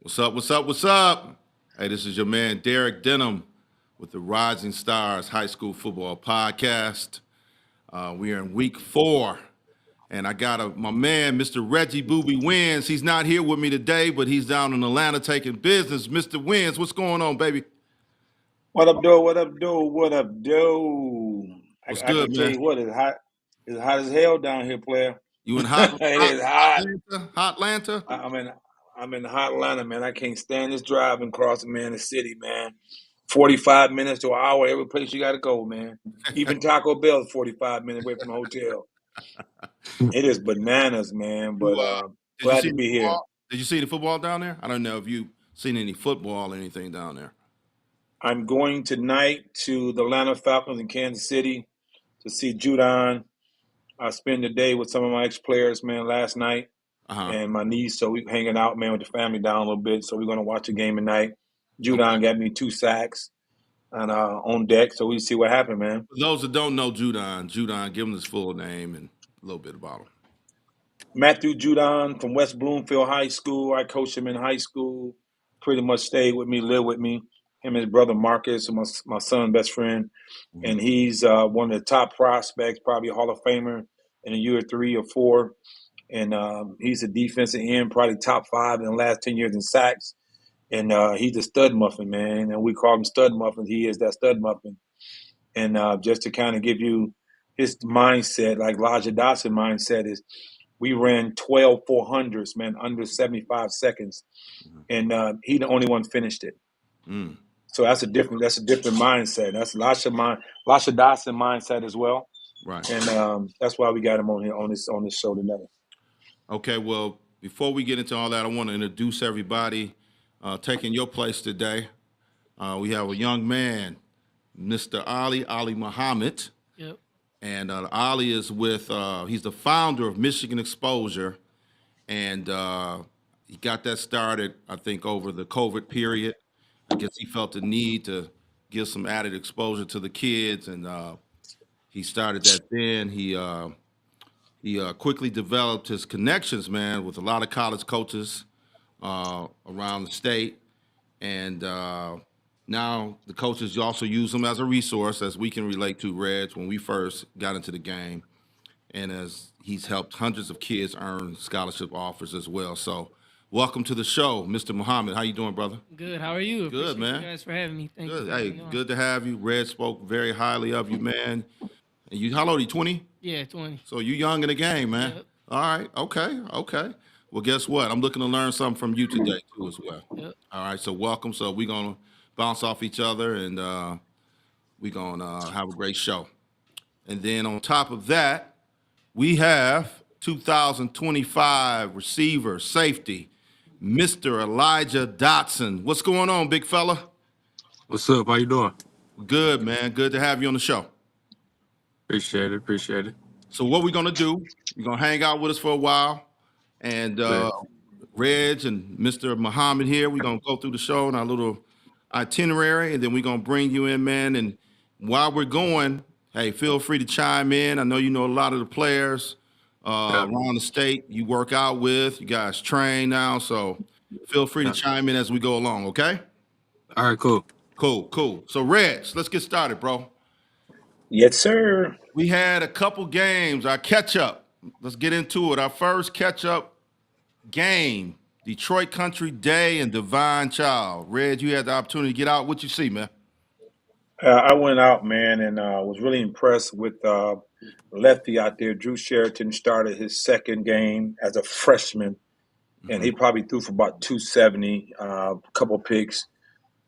What's up? What's up? What's up? Hey, this is your man Derek Denham with the Rising Stars High School Football Podcast. We are in week 4, and I got my man, Mr. Reggie Booby Wins. He's not here with me today, but he's down in Atlanta taking business. Mr. Wins, what's going on, baby? What up, dude? What up, dude? What up, dude? What's I good, can tell man? you what, it's hot. It's hot as hell down here, player. You in It is hot. Hot Atlanta? I'm in I'm in hot Atlanta, man. I can't stand this driving across the city, man. 45 minutes to an hour every place you gotta go, man. Even Taco Bell's 45 minutes away from the hotel. It is bananas, man. You But did you glad see to the be here. football? Did you see the football down there? I don't know if you seen any football or anything down there. I'm going tonight to the Atlanta Falcons in Kansas City to see Judon. I spent the day with some of my ex-players, man, last night. Uh huh. And my niece, so we hanging out, man, with the family down a little bit. So we're gonna watch a game tonight. Okay. Judon got me 2 sacks and on deck, so we see what happened, man. For those that don't know Judon, give him his full name and a little bit about him. Matthew Judon from West Bloomfield High School. I coached him in high school. Pretty much stayed with me, lived with me. Him and his brother Marcus, my son, best friend, and he's one of the top prospects, probably a Hall of Famer in a year 3 or 4. And he's a defensive end, probably top 5 in the last 10 years in sacks. And he's a stud muffin, man. And we call him Stud Muffin. He is that stud muffin. And just to kind of give you his mindset, like Elijah Dotson mindset is, we ran 12 400s, man, under 75 seconds, and he the only one finished it. Mm. So that's a different mindset. That's Lasha Dotson mindset as well, Right. and that's why we got him on here on this show tonight. Okay. Well, before we get into all that, I want to introduce everybody taking your place today. We have a young man, Mr. Ali Muhammad. Yep. And Ali is with, he's the founder of Michigan Exposure. And he got that started, I think, over the COVID period. I guess he felt the need to give some added exposure to the kids. And he started that then. He quickly developed his connections, man, with a lot of college coaches around the state. And now the coaches also use him as a resource, as we can relate to, Reg, when we first got into the game. And as he's helped hundreds of kids earn scholarship offers as well. So welcome to the show, Mr. Muhammad. How you doing, brother? Good. How are you? Good, Appreciate man. you guys for having me. Thank Good. you. Hey, good to have you. Red spoke very highly of you, man. And you, how old are you, 20? Yeah, 20. So you young in the game, man. Yep. All right. Okay. Well, guess what? I'm looking to learn something from you today, too, as well. Yep. All right. So welcome. So we're going to bounce off each other, and we're going to have a great show. And then on top of that, we have 2025 receiver safety, Mr. Elijah Dotson. What's going on, big fella? What's up? How you doing? Good, man. Good to have you on the show. Appreciate it. So what we're gonna do? You're gonna hang out with us for a while, and Reg and Mr. Muhammad here. We're gonna go through the show and our little itinerary, and then we're gonna bring you in, man. And while we're going, hey, feel free to chime in. I know you know a lot of the players around the state you work out with. You guys train now, so feel free to chime in as we go along. Okay? All right, cool. Cool. So Reg, let's get started, bro. Yes, sir. We had a couple games. Our catch up. Let's get into it. Our first catch up game, Detroit Country Day and Divine Child. Red, you had the opportunity to get out. What you see, man? I went out, man, and was really impressed with lefty out there. Drew Sheraton started his second game as a freshman, and he probably threw for about 270, a couple picks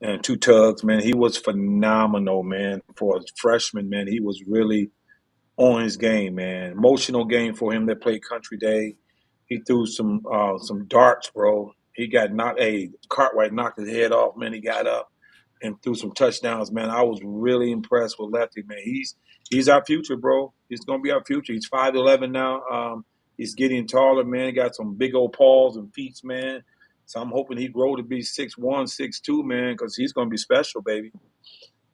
and 2 tugs. Man, he was phenomenal, man, for a freshman. Man, he was really on his game, man. Emotional game for him that played Country Day. He threw some darts, bro. He got knocked. Cartwright knocked his head off, man. He got up and threw some touchdowns, man. I was really impressed with Lefty, man. He's our future, bro. He's gonna be our future. He's 5'11" now. He's getting taller, man. He got some big old paws and feet, man. So I'm hoping he grow to be 6'1", 6'2", man, because he's gonna be special, baby.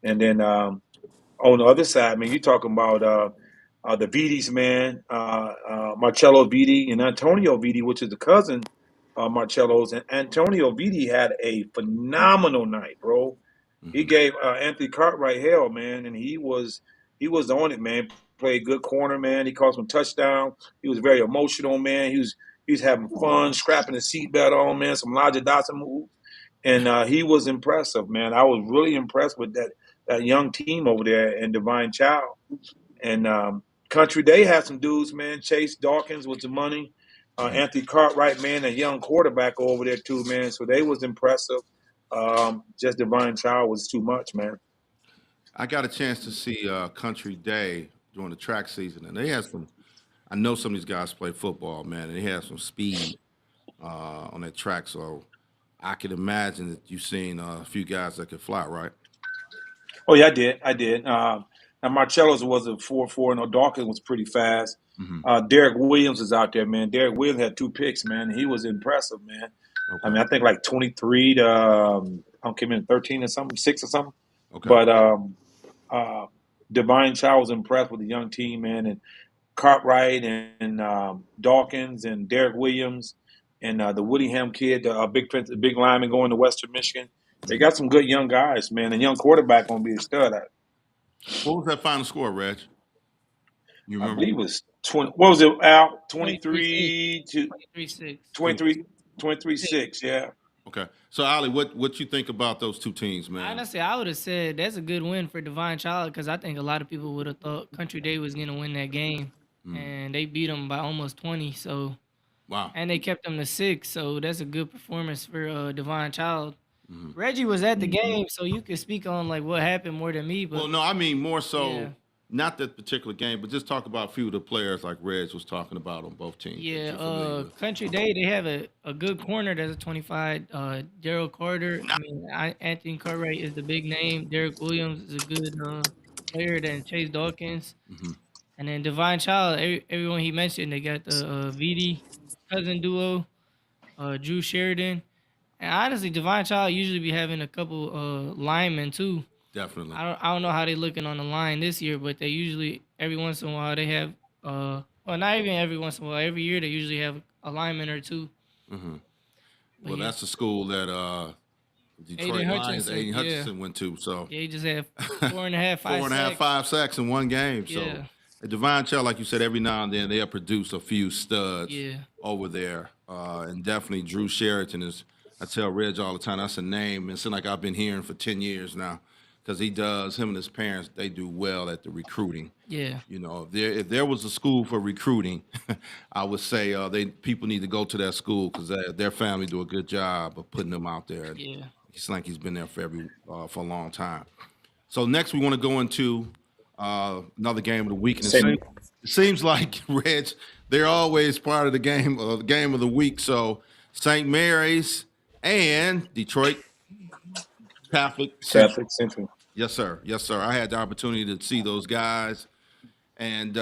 And then on the other side, man, you talking about the Vitis, man, Marcello Viti and Antonio Viti, which is the cousin Marcello's, and Antonio Vitti had a phenomenal night, bro. He Mhm. gave Anthony Cartwright hell, man, and he was on it, man. Played good corner, man. He caught some touchdown. He was very emotional, man. He was having fun, strapping his seatbelt on, man. Some Elijah Dotson moves, and he was impressive, man. I was really impressed with that young team over there in Divine Child. And Country Day had some dudes, man. Chase Dawkins with the money. Mhm. Anthony Cartwright, man, a young quarterback over there too, man. So they was impressive. Just Divine Child was too much, man. I got a chance to see Country Day during the track season, and they had some. I know some of these guys play football, man, and they had some speed on that track. So I can imagine that you've seen a few guys that could fly, right? Oh yeah, I did. I did. Now Marcello's was a 4-4, and Dawkins was pretty fast. Hmm. Derek Williams is out there, man. Derek Williams had 2 picks, man. He was impressive, man. I Okay. mean, I think like 23 to I don't came in 13 or something, 6 or something. Okay. But uh, Divine Child was impressed with the young team, man, and Cartwright and Dawkins and Derek Williams and the Woodingham kid, the big lineman going to Western Michigan. They Hmm. got some good young guys, man. And young quarterback gonna be a stud. What was that final score, Reg? You I remember? believe it was 20. What was it, Al? 23-6. 23 to 23-6. 23, 23-6. Yeah. Okay. So Ali, what you think about those two teams, man? Honestly, I would have said that's a good win for Divine Child because I think a lot of people would have thought Country Day was going to win that game. Mm. And they beat them by almost 20. So, Wow. and they kept them to 6. So that's a good performance for Divine Child. Hmm. Reggie was at the game, so you could speak on like what happened more than me. Well, But no, I mean more yeah, so not that particular game, but just talk about a few of the players like Reg was talking about on both teams that yeah. you're familiar with. Country Day, they have a good corner that's a 25. Daryl Carter. I mean, Anthony Cartwright is the big name. Derek Williams is a good player. Then Chase Dawkins. Hmm. And then Divine Child, everyone he mentioned, they got the VD cousin duo, Drew Sheridan. And honestly, Divine Child usually be having a couple linemen too. Definitely. I don't know how they looking on the line this year, but they usually every once in a while they have well, not even every once in a while, every year they usually have a lineman or two. Hmm. But Well, yeah, that's the school that Aiden Detroit Lions, Hutchinson, Aiden yeah, Hutchinson went to. So yeah, he just had 4.5, four five and a half, sacks. 5 sacks in one game. So Yeah, a Divine Child, like you said, every now and then they'll produce a few studs yeah, over there. And definitely Drew Sheridan is, I tell Reg all the time, that's a name. It's like I've been hearing for 10 years now because him and his parents, they do well at the recruiting. yeah, You know, if there was a school for recruiting, I would say people need to go to that school because their family do a good job of putting them out there. And yeah. it's like he's been there for a long time. So next we want to go into another game of the week, and Same. it seems like Reg, they're always part of the game of the week. So St. Mary's and Detroit Catholic Central. Catholic Central. Yes, sir. Yes, sir. I had the opportunity to see those guys. And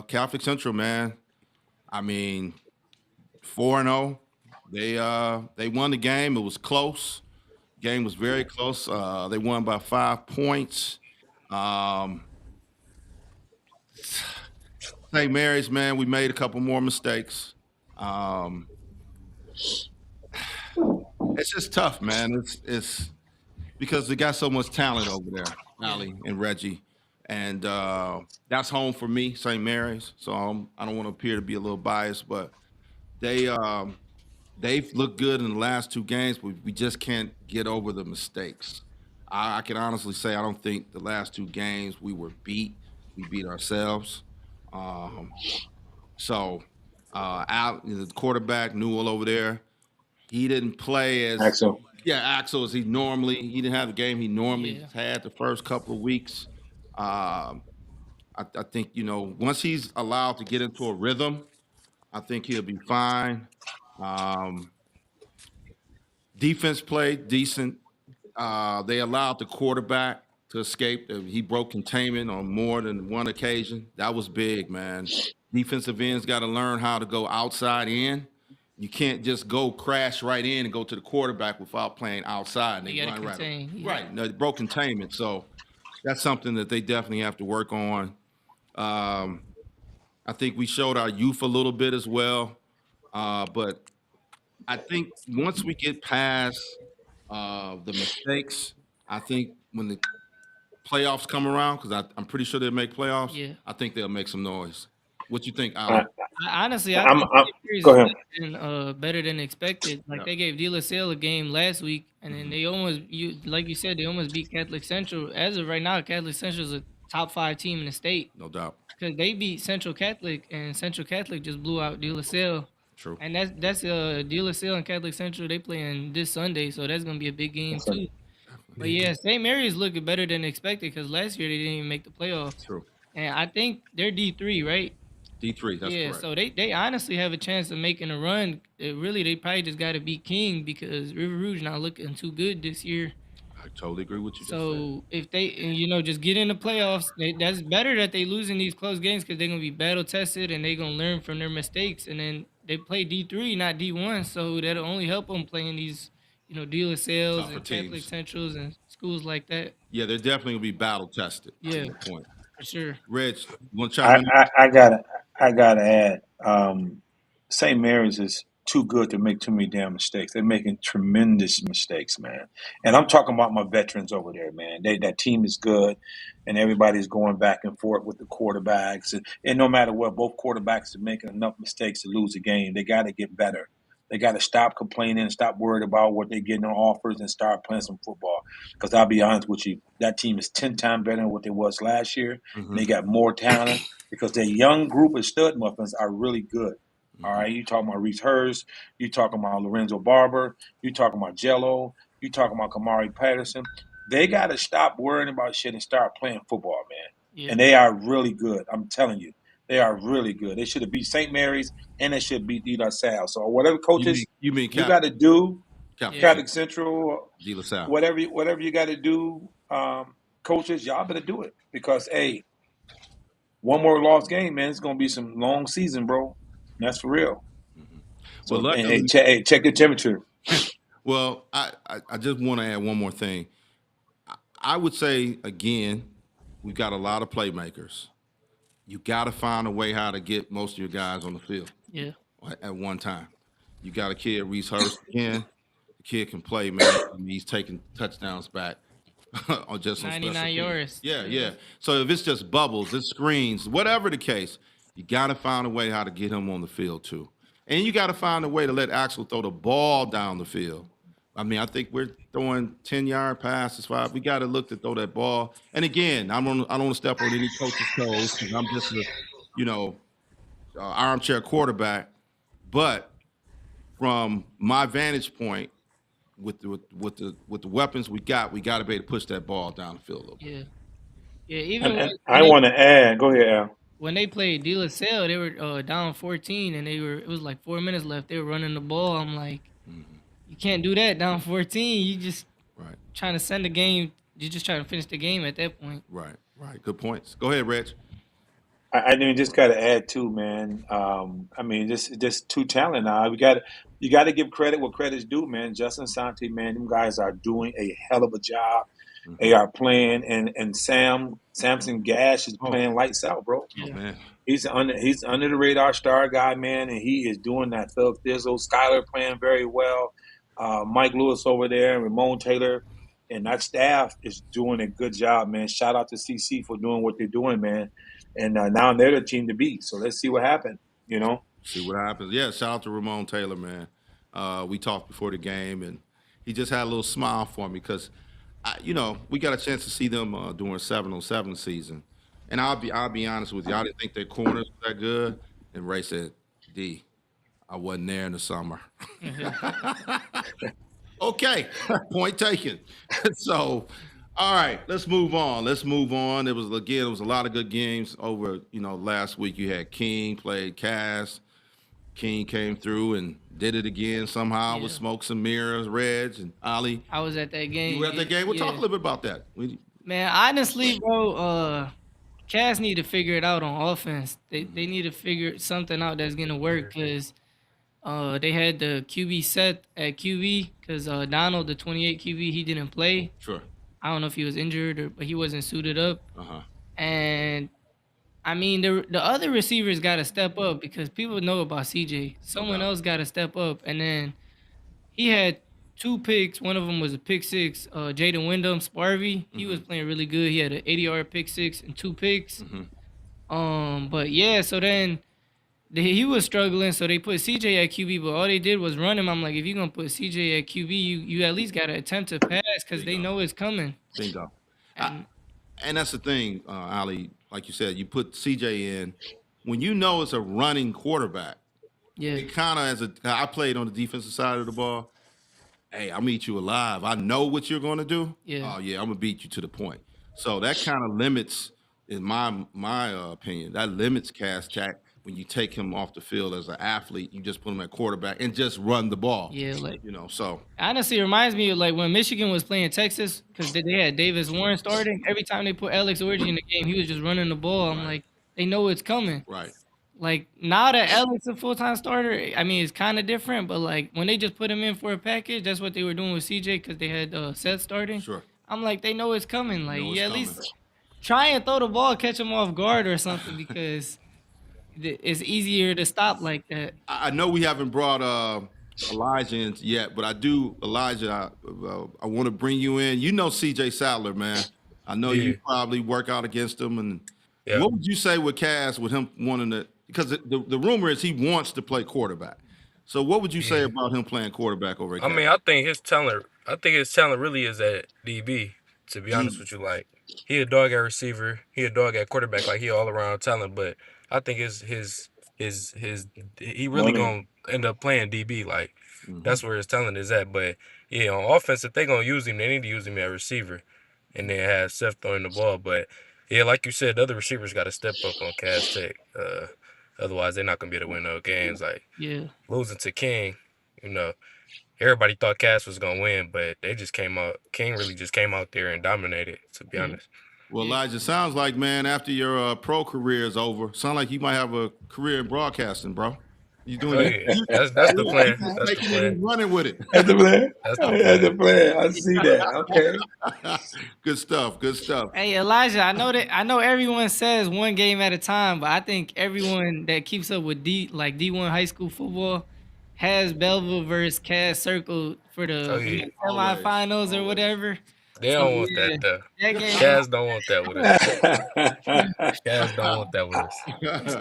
Catholic Central, man. I mean, 4-0. They won the game. It was close. Game was very close. They won by 5 points. Um, St. Mary's, man, we made a couple more mistakes. Um, it's just tough, man. It's because they got so much talent over there, Yeah. Ali and Reggie, and that's home for me, St. Mary's. So I don't want to appear to be a little biased, but they they've looked good in the last 2 games, but we just can't get over the mistakes. I can honestly say I don't think the last 2 games we were beat. We beat ourselves. Um, so the quarterback Newell over there, he didn't play as Axel. yeah, Axel as he didn't have the game he normally Yeah. had the first couple of weeks. Um, I think once he's allowed to get into a rhythm, I think he'll be fine. Um, Defense played decent. They allowed the quarterback to escape. He broke containment on more than one occasion. That was big, man. Defensive ends got to learn how to go outside in. You can't just go crash right in and go to the quarterback without playing outside. And They they gotta run right. contain. Yeah. Right. No, they broke containment. So that's something that they definitely have to work on. Um, I think we showed our youth a little bit as well. But I think once we get past the mistakes, I think when the playoffs come around, because I'm pretty sure they'll make playoffs, Yeah. I think they'll make some noise. What you think, I, Ali? Honestly, I I'm, think I'm St. Mary's go is ahead. better than expected. Like Yeah. they gave De La Salle a game last week, and then Mhm. they almost like you said, they almost beat Catholic Central. As of right now, Catholic Central is a top 5 team in the state No doubt. because they beat Central Catholic, and Central Catholic just blew out De La Salle. True. And that's De La Salle and Catholic Central. They playing this Sunday, so that's gonna be a big game So, too. But yeah, St. Mary's looking better than expected because last year they didn't even make the playoffs, True. and I think they're D3, right? D3, that's Yeah, correct. so they honestly have a chance of making a run. Really, they probably just got to beat King because River Rouge not looking too good this year. I totally agree with you. Just said. So if they just get in the playoffs, that's better that they losing these close games because they're gonna be battle tested and they're gonna learn from their mistakes. And then they play D3, not D1, so that'll only help them playing these De La Salles Tougher and Catholic teams. Centrals and schools like that. Yeah, they're definitely gonna be battle tested. Yeah, To your point. for sure. Reg, you want to chime in? I gotta add. St. Mary's is too good to make too many damn mistakes. They're making tremendous mistakes, man. And I'm talking about my veterans over there, man. That team is good, and everybody's going back and forth with the quarterbacks. And no matter what, both quarterbacks are making enough mistakes to lose a game. They got to get better. They got to stop complaining, stop worried about what they're getting on offers, and start playing some football. Because I'll be honest with you, that team is 10 times better than what they was last year. Mhm. And they got more talent because their young group of stud muffins are really good. All right, you talking about Reese Hurst, you talking about Lorenzo Barber, you talking about Jello, you talking about Kamari Patterson. They got to stop worrying about shit and start playing football, man. Yeah, And they are really good. I'm telling you, they are really good. They should have beat St. Mary's and they should beat De La Salle. So whatever coaches You mean you got to do, Catholic Catholic Central, De La Salle. whatever you got to do, coaches, y'all better do it because hey, one more lost game, man. It's gonna be some long season, bro. That's for real. Well, So, and, luckily, check your temperature. well, I just want to add one more thing. I would say again, we've got a lot of playmakers. You got to find a way how to get most of your guys on the field yeah. at one time. You got a kid, Reese Hurst again. The kid can play, man. I mean, he's taking touchdowns back on just on special 99 teams. yards. Yeah. So if it's just bubbles, it's screens, whatever the case, you got to find a way how to get him on the field too. And you got to find a way to let Axel throw the ball down the field. I mean, I think we're throwing 10-yard passes, 5. We got to look to throw that ball. And again, I don't want to step on any coach's toes because I'm just a, armchair quarterback. But from my vantage point, with the weapons we got to be able to push that ball down the field a little bit. Yeah, yeah. Even And I want to add. Go ahead, Al. when they played De La Salle, they were down 14, and it was like 4 minutes left. They were running the ball. I'm like, you can't do that down 14. You just Right. trying to send the game. You're just trying to finish the game at that point. Right. Good points. Go ahead, Reg. I mean, just got to add too, man. I mean, just too talented now. You got to give credit what credit's due, man. Justin Santi, man, them guys are doing a hell of a job. They are playing, and Samson Gash is playing lights out, bro. Oh man. He's under the radar star guy, man, and he is doing that. Phil Thizzle, Skyler playing very well. Mike Lewis over there, and Ramon Taylor, and that staff is doing a good job, man. Shout out to CC for doing what they're doing, man. And now they're the team to beat. So let's see what happens. See what happens. Yeah, shout out to Ramon Taylor, man. We talked before the game, and he just had a little smile for me because, we got a chance to see them during 7-on-7 season. And I'll be honest with you, I didn't think their corners were that good. And Ray said, D, I wasn't there in the summer. Okay, point taken. So, all right, let's move on. It was a lot of good games over. Last week you had King played Cass. King came through and did it again somehow with Yeah. smokes and mirrors, Reg and Ali. I was at that game. You were at that game. We'll talk a Yeah. little bit about that. Man, honestly, bro, Cass need to figure it out on offense. They need to figure something out that's gonna work because they had the QB set at QB because Donald, the 28 QB, he didn't play. Sure. I don't know if he was injured but he wasn't suited up. Uh-huh. And I mean, the other receivers got to step up because people know about CJ. Someone else got to step up, and then he had 2 picks. One of them was a pick six. Jaden Wyndham, Sparvy, he was playing really good. He had an 80-yard pick six and 2 picks. But yeah, so then he was struggling, so they put CJ at QB, but all they did was run him. I'm like, if you're gonna put CJ at QB, you at least gotta attempt to pass because they know it's coming. Bingo. And And that's the thing, Ali. Like you said, you put CJ in when you know it's a running quarterback. yeah, It kind of I played on the defensive side of the ball. Hey, I'll meet you alive. I know what you're going to do. Yeah. Oh yeah, I'm gonna beat you to the point. So that kind of limits, in my opinion, that limits Cass Tack when you take him off the field as an athlete. You just put him at quarterback and just run the ball. yeah, like So honestly, it reminds me of like when Michigan was playing Texas because they had Davis Warren starting. Every time they put Alex Orji in the game, he was just running the ball. I'm like, they know it's coming. right. Like now that Alex is a full-time starter, I mean it's kind of different. But like when they just put him in for a package, that's what they were doing with CJ because they had Seth starting. Sure. I'm like, they know it's coming. Like, Know it's yeah, at coming. least try and throw the ball, catch him off guard or something because it's easier to stop like that. I know we haven't brought Elijah in yet, but Elijah, I want to bring you in. You know CJ Sadler, man. I know Yeah. you probably work out against him. And Yeah. what would you say with Cass, with him wanting to, because the rumor is he wants to play quarterback. So what would you say about him playing quarterback over at I Cass? mean, I think his talent really is at DB. To be honest with you, like he a dog at receiver, he a dog at quarterback, like he all around talent. But I think he really Running. gonna end up playing DB. Like that's where his talent is at. But yeah, on offense, if they gonna use him, they need to use him at receiver, and then have Seth throwing the ball. But yeah, like you said, the other receivers got to step up on Cass Tech. Otherwise, they're not gonna be able to win no games. Like Yeah. losing to King, everybody thought Cass was gonna win, but they just came out. King really just came out there and dominated. To be honest, Well, Elijah, sounds like, man, after your pro career is over, sound like you might have a career in broadcasting, bro. You doing oh it? yeah, that's the plan. That's the Taking it plan. and running with it. That's the plan. That's the That's the plan. plan. I see that. Okay. Good stuff. Good stuff. Hey Elijah, I know everyone says one game at a time, but I think everyone that keeps up with D1 high school football has Belleville versus Cass circled for the Oh, yeah. semifinals or whatever. They So, don't want yeah, that though. that game. Cass don't want that with us. Cass don't want that with us.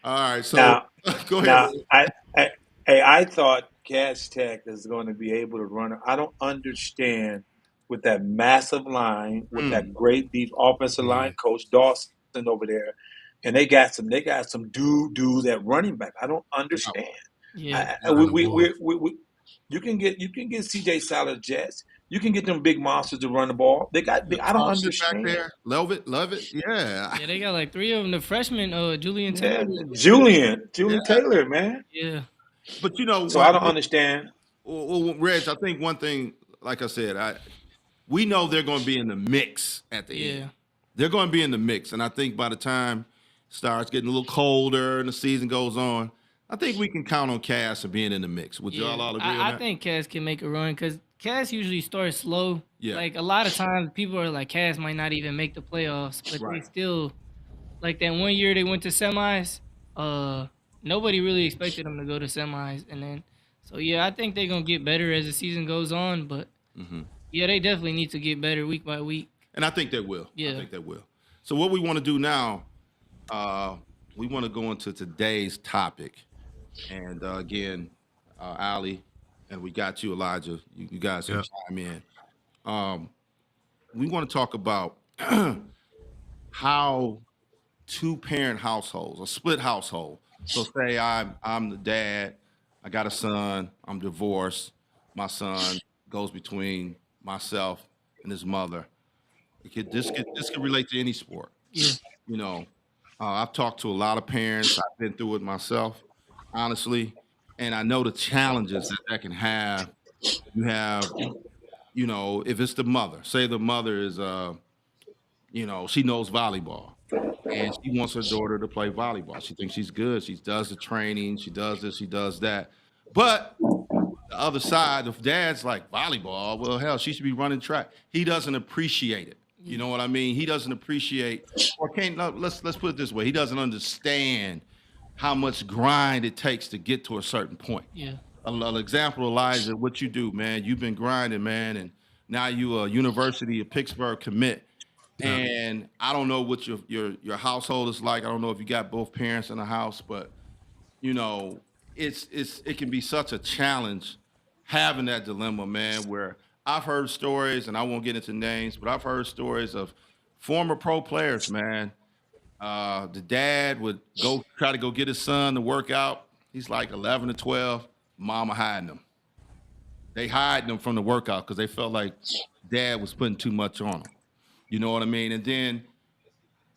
All right. So Now, go ahead. now, I thought Cass Tech is going to be able to run. I don't understand with that massive line, with that great deep offensive line, Coach Dawson over there, and they got some dudes at running back. I don't understand. Yeah. You can get CJ Salad Jets. You can get them big monsters to run the ball. I don't Toss it understand. back there. Love it. Yeah. Yeah, they got like 3 of them. The freshman, Julian Yeah, Taylor. Julian Yeah. Taylor, man. Yeah. But you know So what? I don't understand. Well, Reg, I think one thing, like I said, we know they're going to be in the mix at the Yeah. end. They're going to be in the mix, and I think by the time it starts getting a little colder and the season goes on, I think we can count on Cass of being in the mix. Would y'all all agree on I that? think Cass can make a run because Cass usually starts slow. Yeah. Like a lot of times, people are like, Cass might not even make the playoffs, but they Right. still, like that one year they went to semis. Nobody really expected them to go to semis, and then, so yeah, I think they're gonna get better as the season goes on. But yeah, they definitely need to get better week by week. And I think they will. Yeah. I think they will. So what we want to do now, we want to go into today's topic. And again, Ali, and we got you, Elijah. You guys can chime in. We want to talk about how two-parent households, a split household. So say I'm the dad, I got a son, I'm divorced, my son goes between myself and his mother. This could relate to any sport. Yeah. You know, I've talked to a lot of parents. I've been through it myself, honestly, and I know the challenges that can have. You have, if it's the mother, say the mother is, she knows volleyball, and she wants her daughter to play volleyball. She thinks she's good. She does the training. She does this. She does that. But the other side, if dad's like volleyball, well, hell, she should be running track. He doesn't appreciate it. You know what I mean? He doesn't appreciate, or can't. Let's put it this way: he doesn't understand how much grind it takes to get to a certain point. Yeah. an example, Elijah, what you do, man. You've been grinding, man, and now you a University of Pittsburgh commit. Yeah. And I don't know what your household is like. I don't know if you got both parents in the house, but you know, it can be such a challenge having that dilemma, man, where I've heard stories, and I won't get into names, but I've heard stories of former pro players, man. The dad would go try to go get his son to work out. He's like 11 to 12. Mama hiding him. They hide them from the workout because they felt like dad was putting too much on them. You know what I mean? And then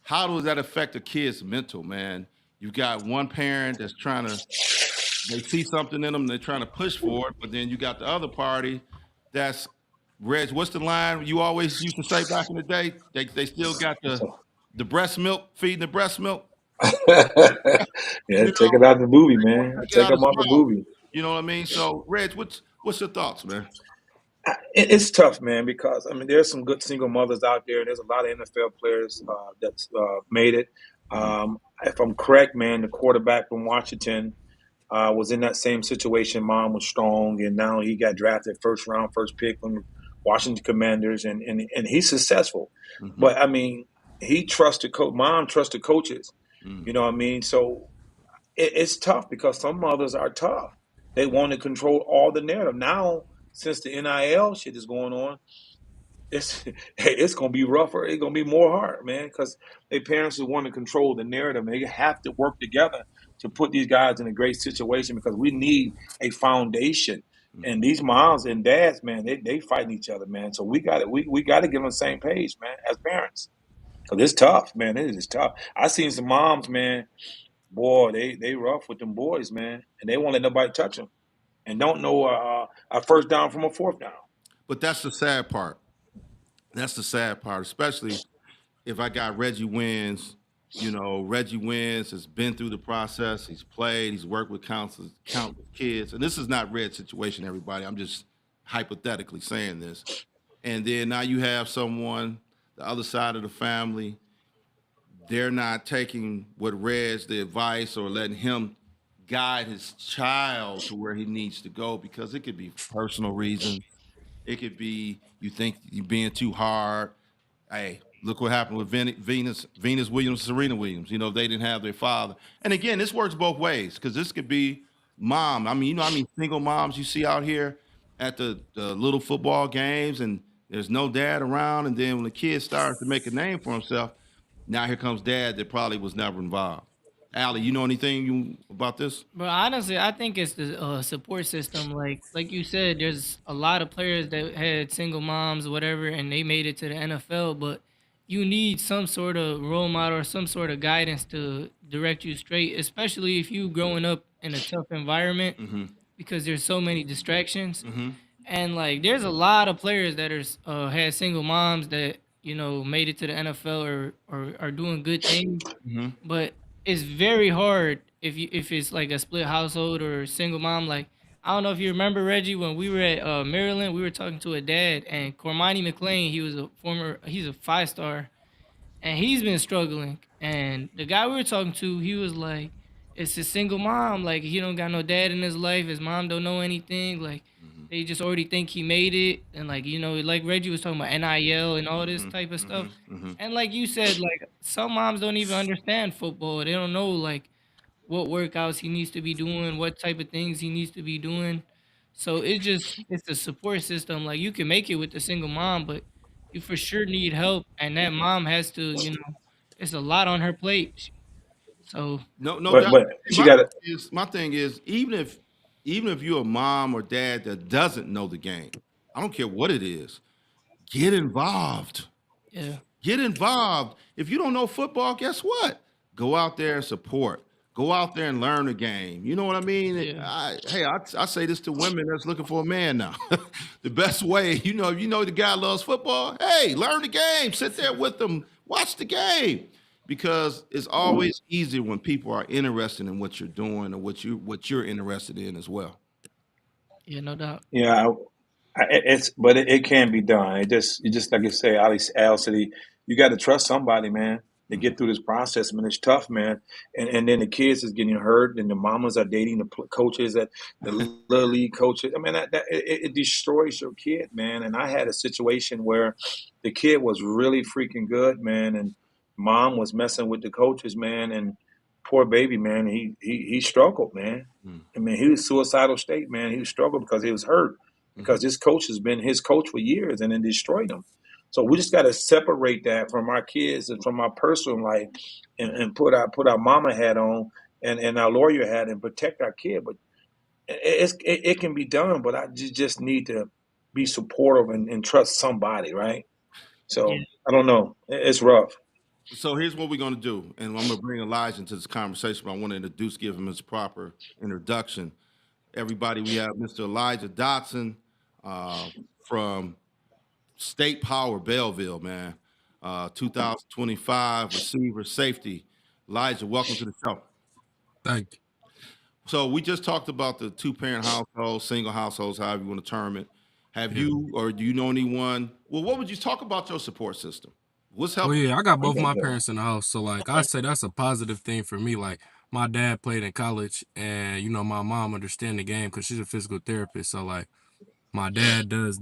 how does that affect a kid's mental, man? You got one parent that's trying to, they see something in them, they're trying to push for it, but then you got the other party that's, Reg, what's the line you always used to say back in the day? They still got the breast milk, feeding the breast milk. Yeah, You take know, it out the movie, they want man. to get Take out of them off the small. movie. You know what I mean? So, Reg, what's your thoughts, man? It's tough, man, because I mean, there's some good single mothers out there. There's a lot of NFL players that's made it. Mm-hmm. If I'm correct, man, the quarterback from Washington was in that same situation. Mom was strong, and now he got drafted first round, first pick from Washington Commanders, and he's successful. Mm-hmm. But I mean, he trusted mom trusted coaches. Mm-hmm. You know what I mean? So it's tough because some mothers are tough. They want to control all the narrative. Now, since the NIL shit is going on, it's gonna be rougher. It's gonna be more hard, man, because their parents will want to control the narrative. They have to work together to put these guys in a great situation because we need a foundation. And these moms and dads, man, they fighting each other, man. So we got we got to get on the same page, man, as parents. Cause it's tough, man. It is tough. I seen some moms, man. Boy, they rough with them boys, man, and they won't let nobody touch them, and don't know a first down from a fourth down. But that's the sad part. That's the sad part, especially if I got Reggie Wins. You know, Reggie Wins has been through the process. He's played. He's worked with countless kids. And this is not Red's situation, everybody. I'm just hypothetically saying this. And then now you have someone, the other side of the family, they're not taking what Red's the advice or letting him guide his child to where he needs to go because it could be personal reasons. It could be you think you're being too hard. Hey, look what happened with Venus Williams, Serena Williams. You know, they didn't have their father. And again, this works both ways because this could be mom. I mean, you know, single moms you see out here at the little football games, and there's no dad around. And then when the kid starts to make a name for himself, now here comes dad that probably was never involved. Allie, you know anything about this? But honestly, I think it's the support system. Like you said, there's a lot of players that had single moms, or whatever, and they made it to the NFL. But you need some sort of role model or some sort of guidance to direct you straight, especially if you growing up in a tough environment Mm-hmm. because there's so many distractions. Mm-hmm. And like, there's a lot of players that are had single moms that made it to the NFL or are doing good things, Mm-hmm. but it's very hard if it's like a split household or a single mom. Like, I don't know if you remember, Reggie, when we were at Maryland, we were talking to a dad, and Cormani McLean, he's a 5-star, and he's been struggling. And the guy we were talking to, he was like, it's a single mom. Like, he don't got no dad in his life. His mom don't know anything. Like, they just already think he made it. And like, like Reggie was talking about NIL and all this type of stuff. Mm-hmm. And like you said, like, some moms don't even understand football. They don't know like what workouts he needs to be doing, what type of things he needs to be doing. So it's the support system. Like, you can make it with a single mom, but you for sure need help. And that mom has to, it's a lot on her plate. So No But doubt. she got it. My thing is even if you're a mom or dad that doesn't know the game, I don't care what it is, get involved. yeah. Get involved. If you don't know football, guess what? Go out there and support. Go out there and learn the game. You know what I mean? Yeah. I say this to women that's looking for a man now. The best way, if you know the guy loves football, hey, learn the game. Sit there with them. Watch the game. Because it's always easier when people are interested in what you're doing or what you're interested in as well. Yeah, no doubt. Yeah, but it can be done. You just like you say, Al said, you got to trust somebody, man. to get through this process, man. It's tough, man. And then the kids is getting hurt, and the mamas are dating the coaches at the little league coaches. I mean, it destroys your kid, man. And I had a situation where the kid was really freaking good, man, and mom was messing with the coaches, man, and poor baby, man, he struggled, man. I mean, he was suicidal state, man. He struggled because he was hurt because this coach has been his coach for years and then destroyed him. So we just got to separate that from our kids and from our personal life, and put our mama hat on and our lawyer hat and protect our kid. But it can be done, but I just need to be supportive and trust somebody, right? So Yeah. I don't know. It's rough. So here's what we're going to do, and I'm going to bring Elijah into this conversation, but I want to give him his proper introduction. Everybody, we have Mr. Elijah Dotson from State Power Belleville, man. 2025 receiver safety. Elijah, welcome to the show. Thank you. So we just talked about the two-parent households, single households, however you want to term it. Have Yeah. you or do you know anyone? Well, what would you talk about your support system? What's Well, helping? yeah, I got both my parents in the house, so like I say that's a positive thing for me. Like my dad played in college, and you know my mom understand the game because she's a physical therapist. So like my dad does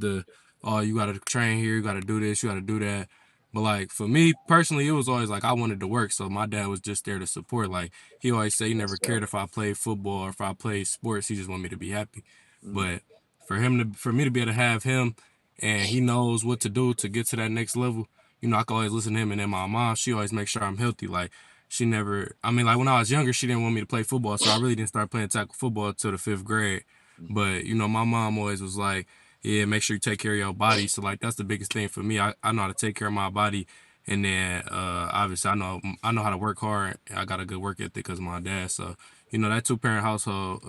oh, you got to train here, you got to do this, you got to do that. But like for me personally, it was always like I wanted to work, so my dad was just there to support. Like he always say he never cared if I played football or if I played sports. He just wanted me to be happy. But for me to be able to have him, and he knows what to do to get to that next level. You know, I can always listen to him. And then my mom, she always makes sure I'm healthy. Like she never. I mean, like when I was younger, she didn't want me to play football, so I really didn't start playing tackle football until the 5th grade. But you know, my mom always was like, yeah, make sure you take care of your body. So like that's the biggest thing for me. I know how to take care of my body, and then obviously I know how to work hard. I got a good work ethic because of my dad. So you know that two-parent household,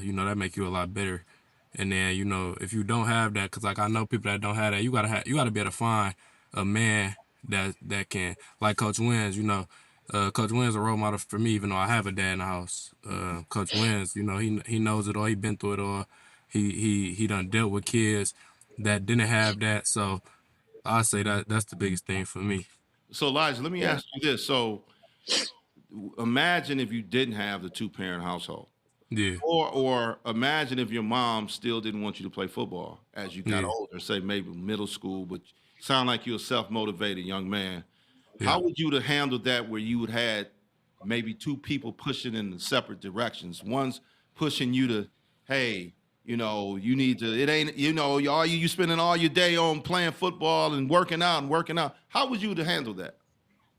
you know that make you a lot better. And then you know if you don't have that, because like I know people that don't have that, you gotta be able to find a man that can, like Coach Wins. You know, Coach Wins is a role model for me, even though I have a dad in the house. Coach Wins, you know, he knows it all. He been through it all. He done dealt with kids that didn't have that. So I say that's the biggest thing for me. So Elijah, let me ask you this. So imagine if you didn't have the two-parent household. Yeah, Or imagine if your mom still didn't want you to play football as you got yeah, older, say maybe middle school, but sound like you're a self-motivated young man. yeah. How would you have handled that where you would had maybe two people pushing in separate directions? One's pushing you to, hey, you need to, it ain't, you spending all your day on playing football and working out and working out. How would you have handled that?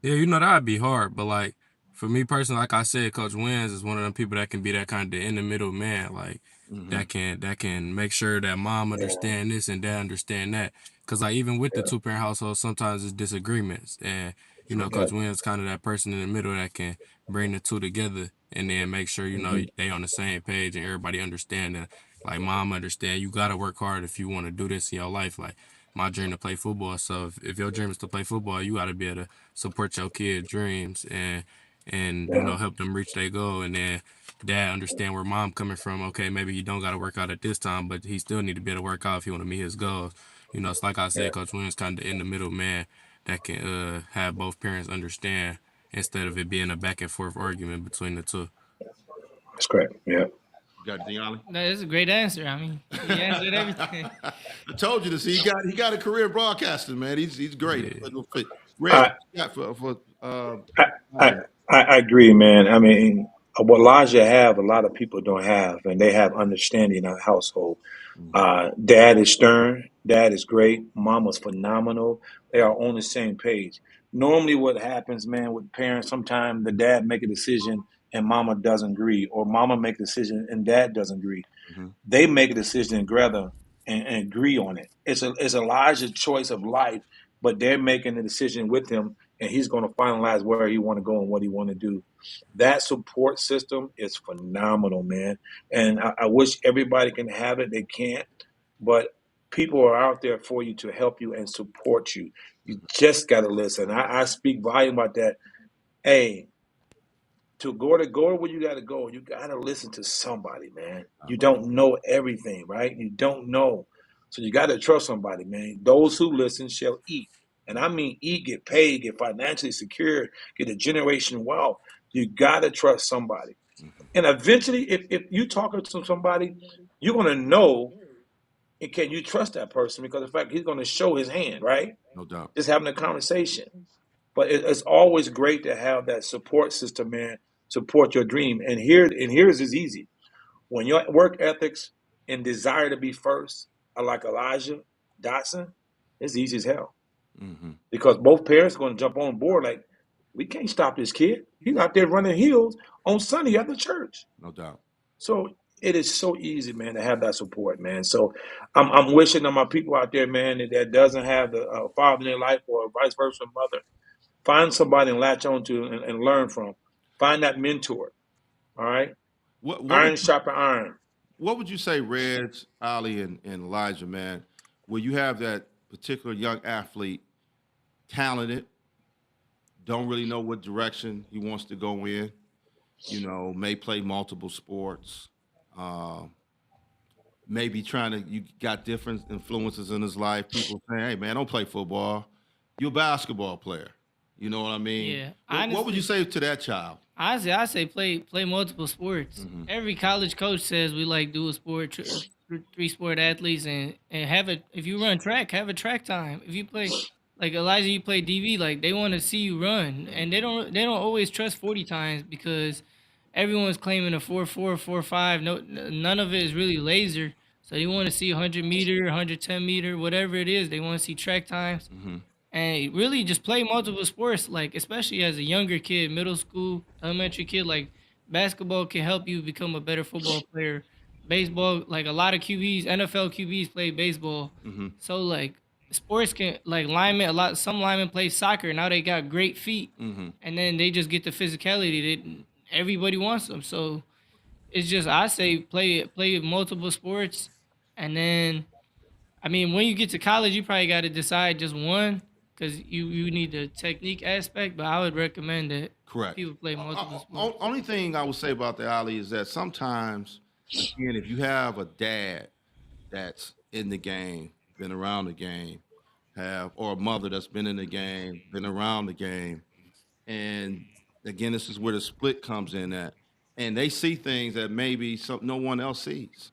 Yeah, you know that'd be hard, but like for me personally, like I said, Coach Wins is one of them people that can be that kind of in the middle man, like Mm-hmm. that can make sure that mom understand this and dad understand that. Cause like even with the two-parent household, sometimes it's disagreements, and you know Yeah. Coach Wins kind of that person in the middle that can bring the two together and then make sure you know they on the same page and everybody understand that. Like mom understand you gotta work hard if you want to do this in your life, like. My dream to play football. So if your dream is to play football, you got to be able to support your kids' dreams and you know help them reach their goal. And then dad understand where mom coming from. Okay, maybe he don't got to work out at this time, but he still need to be able to work out if he want to meet his goals. You know, it's like I said, Coach Williams kind of in the middle man that can have both parents understand instead of it being a back and forth argument between the two. That's correct. Yeah. Got anything, Ollie? That is a great answer. I mean, he answered everything. I told you this. He got a career broadcasting, man. He's great. Yeah. Red, I, what you got for I, I, Elijah? I agree, man. I mean, what Elijah have, a lot of people don't have, and they have understanding in our household. Dad is stern. Dad is great. Mom was phenomenal. They are on the same page. Normally, what happens, man, with parents, sometimes the dad make a decision and mama doesn't agree, or mama make a decision and dad doesn't agree. Mm-hmm. They make a decision together and agree on it. It's Elijah's choice of life, but they're making the decision with him, and he's going to finalize where he want to go and what he want to do. That support system is phenomenal, man. And I wish everybody can have it. They can't, but people are out there for you to help you and support you. You just got to listen. I speak volume about that. Hey, to go to where you got to go, you got to listen to somebody, man. You don't know everything, right? You don't know. So you got to trust somebody, man. Those who listen shall eat. and I mean eat, get paid, get financially secure, get a generation wealth, you gotta trust somebody. Mhm. And eventually, if you talking to somebody, you're gonna know, and can you trust that person? Because in fact, he's gonna show his hand, right? No doubt. Just having a conversation. But it's always great to have that support system, man. Support your dream. And here's is easy. When your work ethics and desire to be first are like Elijah Dotson, it's easy as hell. Hmm. Because both parents are going to jump on board like, we can't stop this kid. He's out there running hills on Sunday at the church. No doubt. So it is so easy, man, to have that support, man. So I'm wishing on my people out there, man, that doesn't have the father in their life or vice versa, mother. Find somebody and latch on to and learn from. Find that mentor. All right, What would iron sharpen iron. what would you say, Reg, Ali, and Elijah, man, where you have that particular young athlete, talented, don't really know what direction he wants to go in, may play multiple sports, um, maybe you got different influences in his life. People saying, hey, man, don't play football. You're a basketball player. You know what I mean? Yeah, What would you honestly, say to that child? honestly, I say play multiple sports. Hmm. Every college coach says we like dual sport, three sport athletes, and have it. If you run track, have a track time. If you play like Elijah, you play DV, like they want to see you run, and they don't always trust 40 times because everyone's claiming a 4.4, 4.5. No, none of it is really laser. So they want to see 100 meter, 110 meter, whatever it is. They want to see track times Hmm. and really just play multiple sports, like especially as a younger kid, middle school, elementary kid. Like basketball can help you become a better football player. Baseball, like a lot of QBs, NFL QBs play baseball. Hmm. So like sports can, like linemen, a lot, some linemen play soccer. Now they got great feet, Hmm. and then they just get the physicality that everybody wants them. So it's just, I say play multiple sports, and then I mean, when you get to college, you probably got to decide just one because you need the technique aspect. But I would recommend that Correct. people play multiple sports. Only thing I would say about the Ali is that sometimes, again, if you have a dad that's in the game, been around the game, or a mother that's been in the game, been around the game, and again, this is where the split comes in at, and they see things that maybe no one else sees.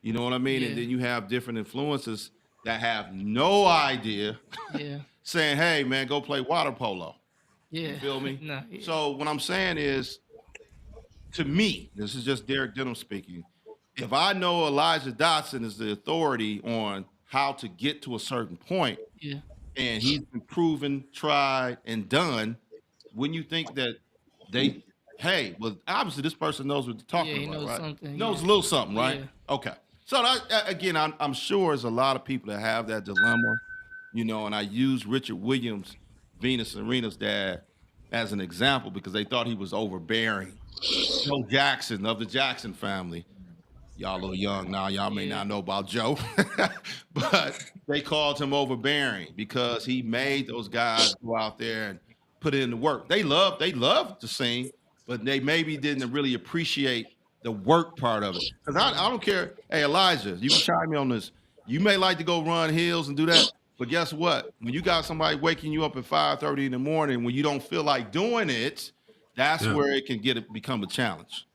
You know what I mean? And Yeah, then you have different influences that have no idea yeah, saying, "Hey, man, go play water polo." You yeah. feel me? No, yeah, So what I'm saying is, to me, this is just Derek Denham speaking. If I know Elijah Dotson is the authority on how to get to a certain point, yeah, and he's been proven, tried, and done, wouldn't you think that they, hey, well, obviously this person knows what they're yeah. talking He about, knows right? something. Knows Yeah, a little something, right? yeah, Okay. So again, I'm sure there's a lot of people that have that dilemma, and I use Richard Williams, Venus Serena's dad, as an example because they thought he was overbearing. Joe Jackson of the Jackson family. Y'all a little young now. Y'all may yeah, not know about Joe, but they called him overbearing because he made those guys go out there and put in the work. They loved to sing, but they maybe didn't really appreciate the work part of it. Because I don't care. Hey, Elijah, you can chime me on this. You may like to go run hills and do that, but guess what? When you got somebody waking you up at 5:30 in the morning when you don't feel like doing it, that's Yeah. where it can become a challenge.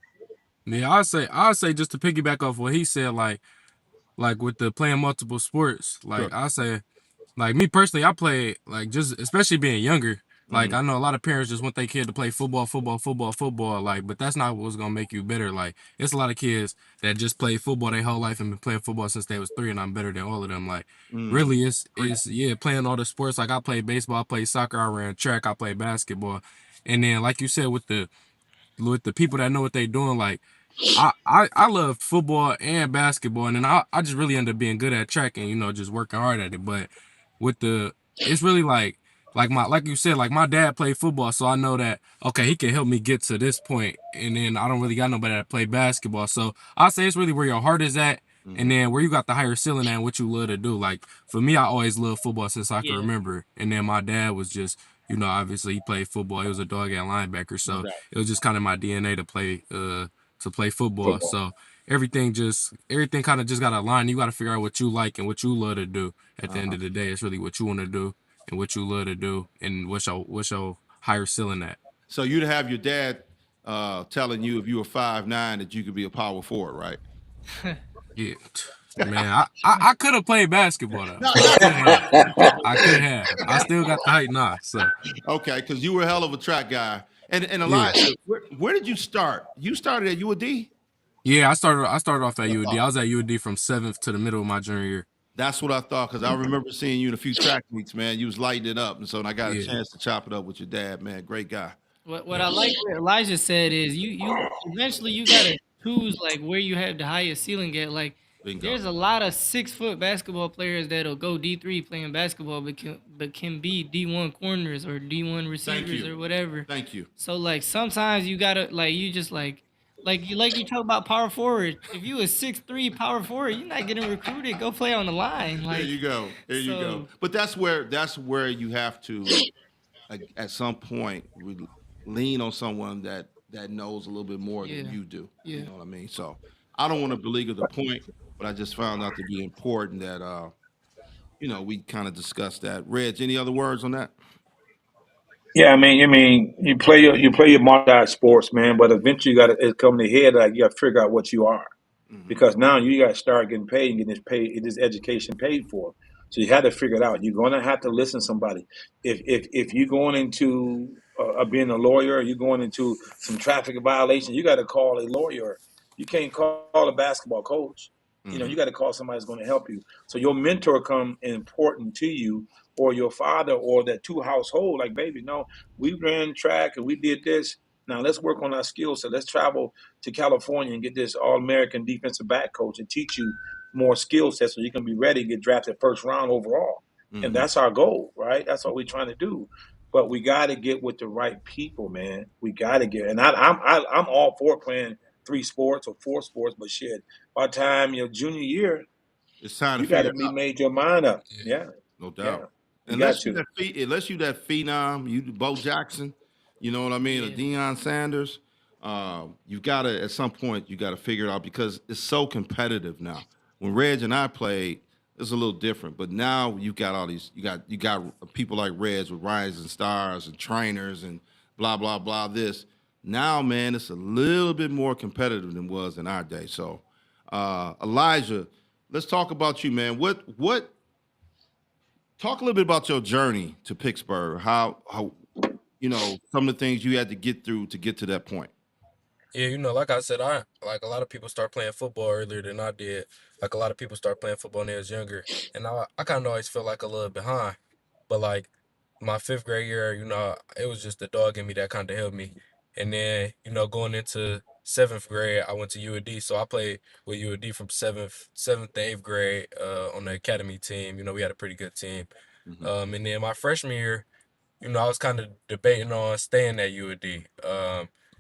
Yeah, I say just to piggyback off what he said, like with the playing multiple sports, Sure. like I say, like me personally, I play like just especially being younger. Like Hmm. I know a lot of parents just want their kid to play football, football, football, football. Like, but that's not what's gonna make you better. Like, it's a lot of kids that just play football their whole life and been playing football since they was 3, and I'm better than all of them. Like, Mm. really, it's yeah, playing all the sports. Like I played baseball, I played soccer, I ran track, I played basketball, and then like you said with the people that know what they doing, like I love football and basketball, and then I just really end up being good at track and just working hard at it. But with the it's really like you said, like my dad played football, so I know that okay, he can help me get to this point, and then I don't really got nobody that play basketball, so I say it's really where your heart is at, and Mhm. then where you got the higher ceiling at and what you love to do. Like for me, I always loved football since I can yeah. remember, and then my dad was just obviously he played football. He was a dog at linebacker, No so doubt. it was just kind of my DNA to play football. Football. So everything kind of just got to align. You got to figure out what you like and what you love to do. At the end Uh-huh. of the day, it's really what you want to do. and what you love to do and what's your higher ceiling at. So you'd have your dad telling you if you were 5'9" that you could be a power forward, right? Yeah. Man, I could have played basketball though. No, I no. could have. I could have. I still got the height now. So Okay, because you were a hell of a track guy. And yeah. Elijah, where did you start? You started at UAD? Yeah, I started off at That's what I UAD. thought. I was at UAD from 7th to the middle of my junior year. That's what I thought, because I remember seeing you in a few track meets, man. You was lighting it up. And so when I got a Yeah. chance to chop it up with your dad, man, great guy. What I like what Elijah said is you eventually you gotta choose like where you have the highest ceiling at. Like Bingo. there's a lot of 6 foot basketball players that'll go D3 playing basketball, but can be D1 corners or D1 receivers you. or whatever. Thank you. So like sometimes you gotta like you just like you talk about power forward. If you a 6'3" power forward, you're not getting recruited. Go play on the line. There Like you go. There you go. so But that's where you have to, like, at some point, lean on someone that knows a little bit more than yeah, you do. You yeah. know what I mean? So I don't want to belabor the point, but I just found out to be important that we kind of discussed that. Reg, any other words on that? Yeah, I mean, you play your multi sports, man, but eventually you got to come to head like you got to figure out what you are, Hmm. because now you got to start getting paid and getting this education paid for. So you had to figure it out. You're gonna have to listen to somebody. If you're going into being a lawyer, or you're going into some traffic violation, you got to call a lawyer. You can't call a basketball coach. Hmm. You got to call somebody that's going to help you. So your mentor come important to you, or your father, or that two household. Like, baby, no, we ran track and we did this. Now let's work on our skills. So let's travel to California and get this All American defensive back coach and teach you more skill sets so you can be ready to get drafted first round overall. And Hmm. that's our goal, right? That's what we're trying to do. But we got to get with the right people, man. We got to get. And I'm all for playing 3 sports or 4 sports, but shit, by the time your junior year, It's time to you got figure to it be out. made your mind up. Yeah. Yeah, No yeah, doubt. you got to. Unless you that phenom, you Bo Jackson, you know what I mean, or Yeah. Deion Sanders, you gotta at some point you gotta figure it out because it's so competitive now. When Reg and I played, it's a little different, but now you got all these, you got people like Reg with rising stars and trainers and blah blah blah. This now, man, it's a little bit more competitive than it was in our day. So, Elijah, let's talk about you, man. What Talk a little bit about your journey to Pittsburgh. How some of the things you had to get through to get to that point. Yeah, like I said, I like a lot of people start playing football earlier than I did. Like a lot of people start playing football when they was younger, and I kind of always feel like a little behind. But like my fifth grade year, it was just the dog in me that kind of helped me. And then going into seventh grade, I went to UAD, so I played with UAD from seventh to eighth grade on the academy team. We had a pretty good team. Hmm. And then my freshman year. I was kind of debating on staying at UAD.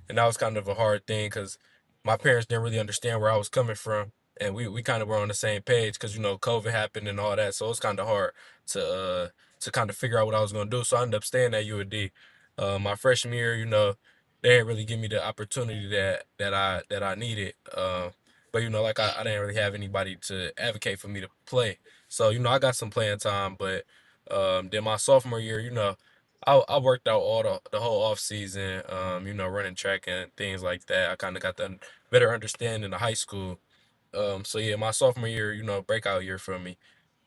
And that was kind of a hard thing because my parents didn't really understand where I was coming from. And we kind of were on the same page because, COVID happened and all that. So it was kind of hard to kind of figure out what I was going to do. So I ended up staying at UAD. My freshman year, they didn't really give me the opportunity that I needed. But, like I didn't really have anybody to advocate for me to play. So, I got some playing time. But then my sophomore year, I worked out all the whole off season, running track and things like that. I kind of got the better understanding of high school. So yeah, my sophomore year, breakout year for me.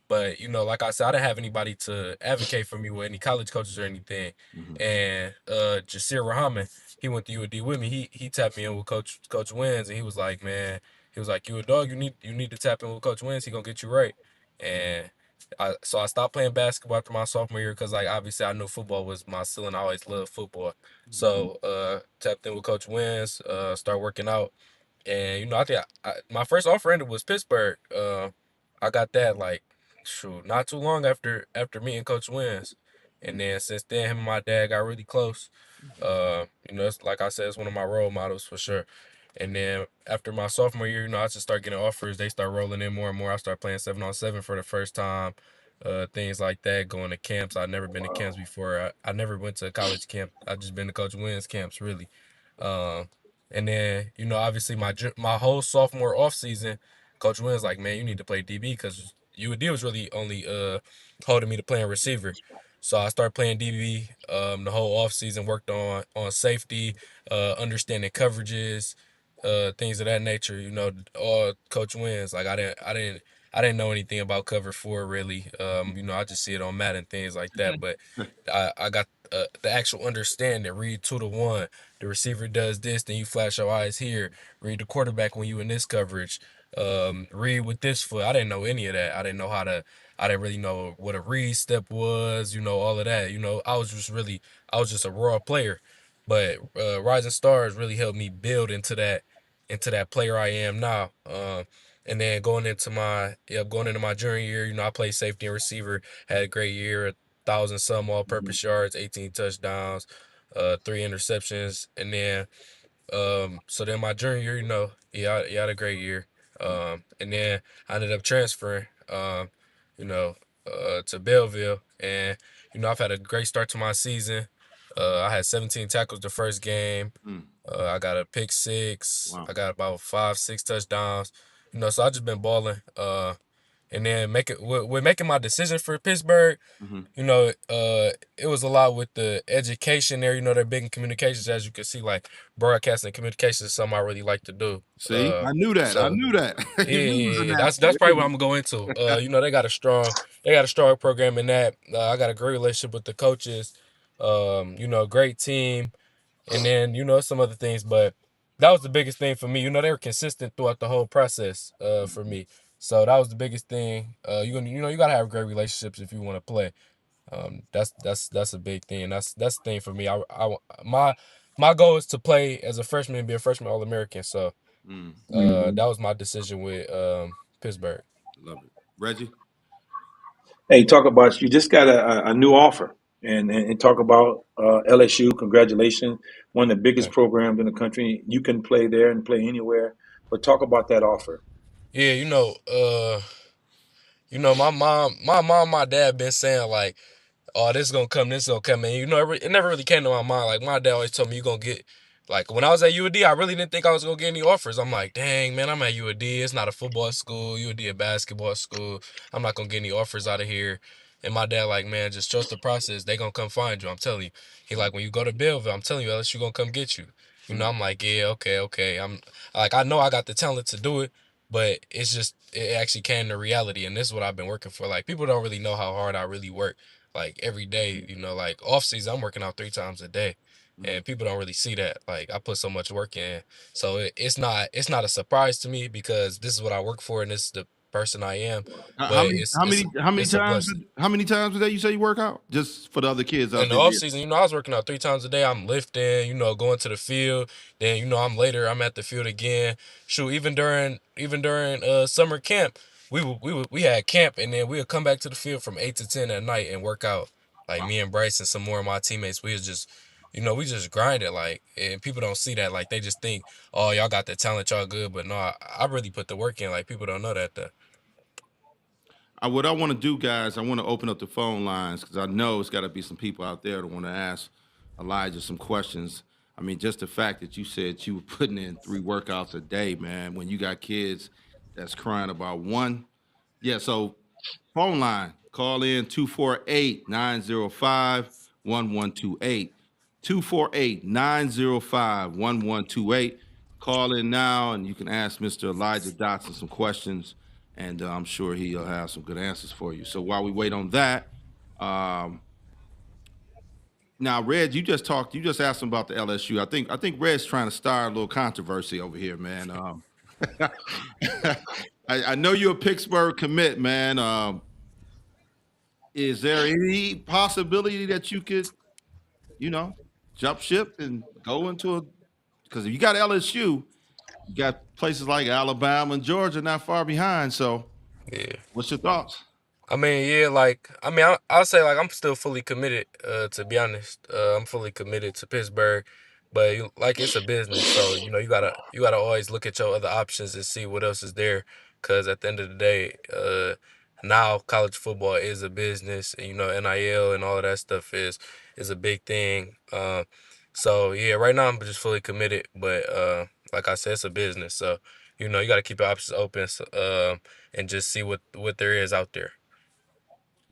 But like I said, I didn't have anybody to advocate for me with any college coaches or anything. Hmm. And Jasir Rahman, he went to UAD with me. He tapped me in with Coach Wins, and he was like, man, he was like, you a dog, you need to tap in with Coach Wins. He gonna get you right. And I stopped playing basketball after my sophomore year because like obviously I knew football was my ceiling. I always loved football. So tapped in with Coach Wins, start working out. And I think my first offer ended was Pittsburgh. I got that like shoot, not too long after meeting Coach Wins. And then since then him and my dad got really close. It's like I said, it's one of my role models for sure. And then after my sophomore year, I just start getting offers. They start rolling in more and more. I start playing 7-on-7 for the first time. Things like that, going to camps. I've never been to camps before. I never went to a college camp. I just been to Coach Wins camps really. Um, and then obviously my whole sophomore off season, Coach Wins like, man, you need to play DB because UAD was really only holding me to playing receiver. So I started playing DB the whole off season, worked on safety, understanding coverages, things of that nature. All Coach wins. Like I didn't know anything about cover four really. I just see it on Madden, things like that. But I got the actual understanding. Read 2 to 1. The receiver does this, then you flash your eyes here. Read the quarterback when you in this coverage. Read with this foot. I didn't know any of that. I didn't really know what a read step was, all of that. I was just a raw player. But Rising Stars really helped me build into that player I am now. And then going into my junior year, I played safety and receiver, had a great year, 1,000 some all-purpose yards, 18 touchdowns, 3 interceptions, and then so then my junior year, yeah, I had a great year. And then I ended up transferring, you know, to Belleville, and I've had a great start to my season. I had 17 tackles the first game. Mm, I got a pick six. wow. I got about 5, 6 touchdowns. So I just been balling. And then with making my decision for Pittsburgh, Hmm. it was a lot with the education there. They're big in communications, as you can see, like broadcasting and communications is something I really like to do. See, I knew that. I So knew that. yeah, You knew yeah, it was a yeah. natural. That's probably what I'm gonna go into. They got a strong program in that. I got a great relationship with the coaches. Great team, and then some other things, but that was the biggest thing for me. They were consistent throughout the whole process. For me, so that was the biggest thing. You gotta have great relationships if you want to play. That's a big thing. That's the thing for me. My goal is to play as a freshman and be a freshman All American. So Mm, that was my decision with Pittsburgh. love it. Reggie? Hey, talk about you just got a new offer, and talk about LSU. Congratulations, one of the biggest Thank you. programs in the country. You can play there and play anywhere, but talk about that offer. Yeah, my mom, my dad been saying like, oh, this gonna come. And it never really came to my mind. Like my dad always told me you gonna get like when I was at UAD, I really didn't think I was gonna get any offers. I'm like, dang man, I'm at UAD. It's not a football school, UAD a basketball school. I'm not gonna get any offers out of here. And my dad, like, man, just trust the process. They gonna come find you. I'm telling you. He like when you go to Belleville, I'm telling you, LSU gonna come get you. Mm, I'm like, yeah, okay, okay. I'm like, I know I got the talent to do it, but it actually came to reality, and this is what I've been working for. Like people don't really know how hard I really work like every day, like off season, I'm working out 3 times a day, mm. and people don't really see that. Like I put so much work in, so it's not a surprise to me because this is what I work for and this is the person I am. How But how many how many how many it's a times blessing. how many times a day you say you work out? Just for the other kids In out the there. off season, I was working out 3 times a day. I'm lifting, going to the field. Then, I'm at the field again. Shoot, even during summer camp, we had camp, and then we'll come back to the field from 8 to 10 at night and work out. Like me and Bryce and some more of my teammates, we just grind it. Like, and people don't see that. Like they just think, oh, y'all got the talent, y'all good, but no, I really put the work in. Like people don't know that though. What I want to do, guys, I want to open up the phone lines because I know it's got to be some people out there that want to ask Elijah some questions. I mean, just the fact that you said you were putting in 3 workouts a day, man, when you got kids that's crying about one. Yeah, so phone line, call in 248-905-1128. 248-905-1128. Call in now and you can ask Mr. Elijah Dotson some questions, and I'm sure he'll have some good answers for you. So while we wait on that, um, now Red, you just asked him about the LSU. I think Red's trying to start a little controversy over here, man. I know you're a Pittsburgh commit, man. Is there any possibility that you could, you know, jump ship and go into a? Because if you got LSU, you got places like Alabama and Georgia not far behind. So, Yeah. what's your thoughts? I mean, yeah, I'll say like I'm still fully committed. To be honest, I'm fully committed to Pittsburgh, but like it's a business, so you gotta always look at your other options and see what else is there. Cause at the end of the day, now college football is a business, and NIL and all of that stuff is a big thing. So yeah, right now I'm just fully committed, but like I said, it's a business, so you gotta keep your options open, and just see what there is out there.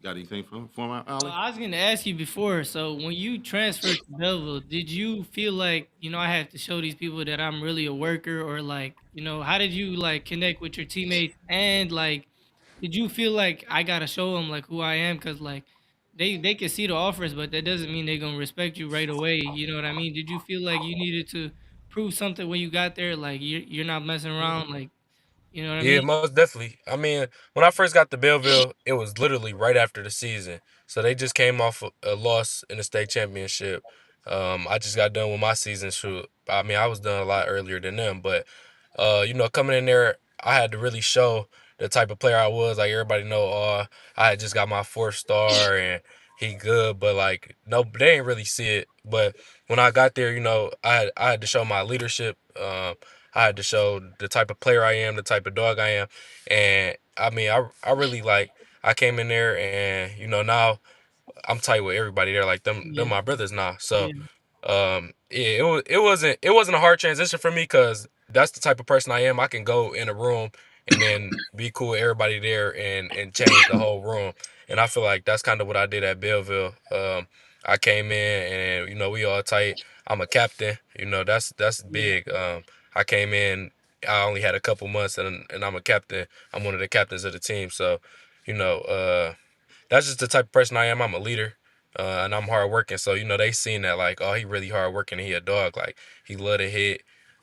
Got anything for my Ollie? I was gonna ask you before. So when you transferred to Belleville, did you feel like I have to show these people that I'm really a worker, or like how did you like connect with your teammates, and like did you feel like I gotta show them like who I am, because like they can see the offers, but that doesn't mean they're gonna respect you right away. You know what I mean? Did you feel like you needed to prove something when you got there, like you're not messing around, like you know what I Yeah, mean? most definitely. I mean, when I first got to Belleville, it was literally right after the season. So they just came off a loss in the state championship. I just got done with my season shoot. I mean, I was done a lot earlier than them, but coming in there, I had to really show the type of player I was. Like everybody know, I had just got my 4 star and he good, but like no, they ain't really see it. But when I got there, I had to show my leadership. I had to show the type of player I am, the type of dog I am, and I mean, I really like. I came in there, and now I'm tight with everybody there. Like them Yeah, my brothers now. So yeah, yeah, it wasn't a hard transition for me because that's the type of person I am. I can go in a room and then be cool with everybody there and change the whole room. And I feel like that's kind of what I did at Belleville. I came in and we all tight. I'm a captain. That's yeah, big. I came in. I only had a couple months and I'm a captain. I'm one of the captains of the team. So, you know, uh, that's just the type of person I am. I'm a leader, and I'm hard working. So they seen that like, oh, he really hard working and he a dog. Like he love to hit.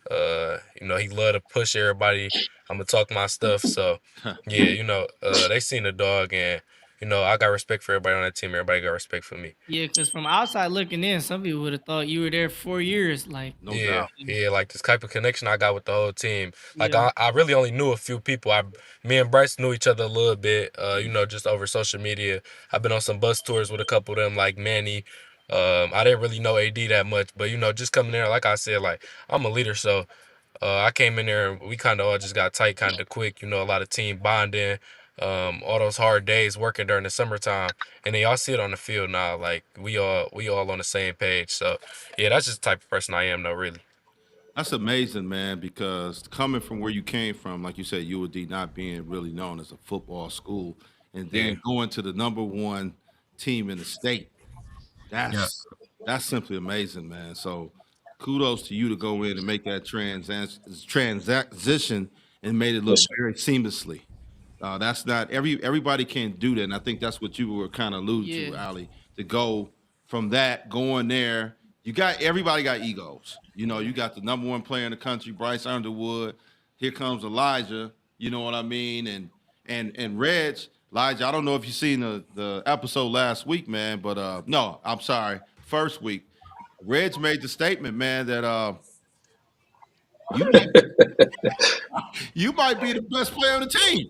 He love to push everybody. I'm gonna talk my stuff. So yeah, they seen the dog and I got respect for everybody on that team. Everybody got respect for me. yeah. Because from outside looking in, some people would have thought you were there 4 years. Like, No Yeah, doubt. yeah, like this type of connection I got with the whole team. Like yeah, I really only knew a few people. Me and Bryce knew each other a little bit, just over social media. I've been on some bus tours with a couple of them, like Manny. I didn't really know AD that much, but just coming there, like I said, like I'm a leader, so I came in there and we kind of all just got tight, kind of quick. A lot of team bonding, all those hard days working during the summertime, and then y'all see it on the field now. Like we all on the same page. So yeah, that's just the type of person I am, though. Really. That's amazing, man, because coming from where you came from, like you said, UOD not being really known as a football school, and Yeah. then going to the number one team in the state, Yeah. that's that's simply amazing, man. So kudos to you to go in and make that transition and made it look Yes, sir. very seamlessly. That's not everybody can't do that, and I think that's what you were kind of alluding yeah, to, Ali. To go from that going there, everybody got egos. You got the number one player in the country, Bryce Underwood. Here comes Elijah. You know what I mean? And Reg, Elijah. I don't know if you seen the episode last week, man, but no, I'm sorry, first week. Reg made the statement, man, that you might you might be the best player on the team.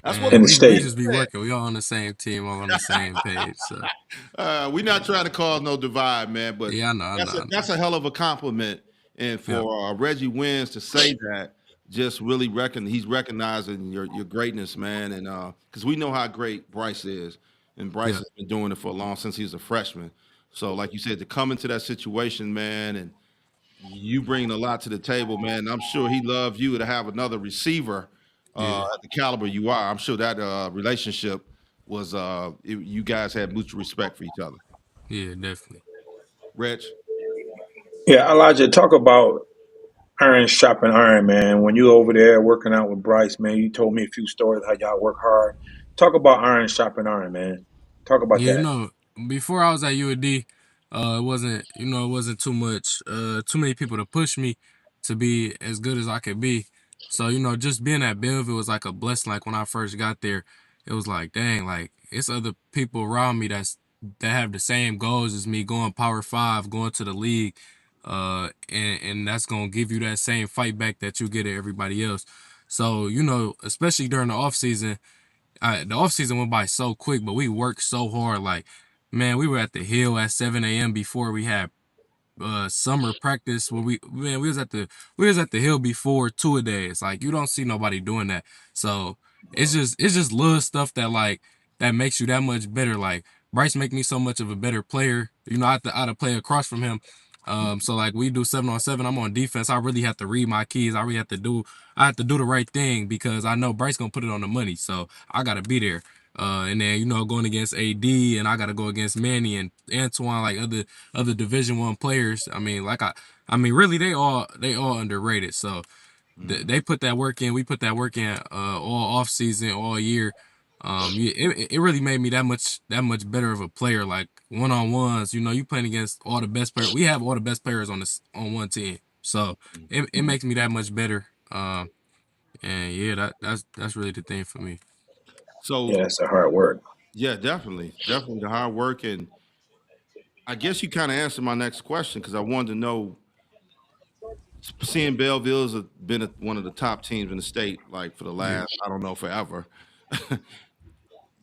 That's what In Man, the Reg we state. just be working. We all on the same team, all on the same page. So We're not trying to cause no divide, man, but yeah, I know, I know, that's a I know. that's a hell of a compliment. And Yeah, for Reggie Wins to say that, just really he's recognizing your greatness, man. And because we know how great Bryce is, and Bryce yeah, has been doing it for a long since he was a freshman. So, like you said, to come into that situation, man, and you bring a lot to the table, man. I'm sure he loved you to have another receiver yeah, at the caliber you are. I'm sure that relationship was you guys had mutual respect for each other. yeah, definitely. Rich, Yeah, Elijah, talk about iron shopping iron, man. When you over there working out with Bryce, man, you told me a few stories how y'all work hard. Talk about iron shopping iron, man. Talk about Yeah, that. before I was at UAD, it wasn't too many people to push me to be as good as I could be. So, just being at Belleville was like a blessing. Like when I first got there, it was like, dang, like it's other people around me that have the same goals as me, going Power Five, going to the league, and that's gonna give you that same fight back that you get at everybody else. So, especially during the off season, the off season went by so quick, but we worked so hard. Like, man, we were at the hill at 7 a.m. before we had summer practice. When we was at the hill before two a days. Like, you don't see nobody doing that. So it's just little stuff that makes you that much better. Like Bryce make me so much of a better player. I had to play across from him. So like we do 7-on-7, I'm on defense. I really have to read my keys. I have to do the right thing because I know Bryce gonna put it on the money. So I gotta be there. And then going against AD, and I got to go against Manny and Antoine, like other Division I players. I mean, really, they all underrated. So they put that work in. We put that work in all off season, all year. It really made me that much better of a player. Like one-on-ones, you playing against all the best players. We have all the best players on one team, so it makes me that much better. And yeah, that's really the thing for me. So Yeah, it's a hard work. yeah, definitely, definitely the hard work, and I guess you kind of answered my next question because I wanted to know. Seeing Belleville has been one of the top teams in the state, like for the Yeah, last, I don't know, forever.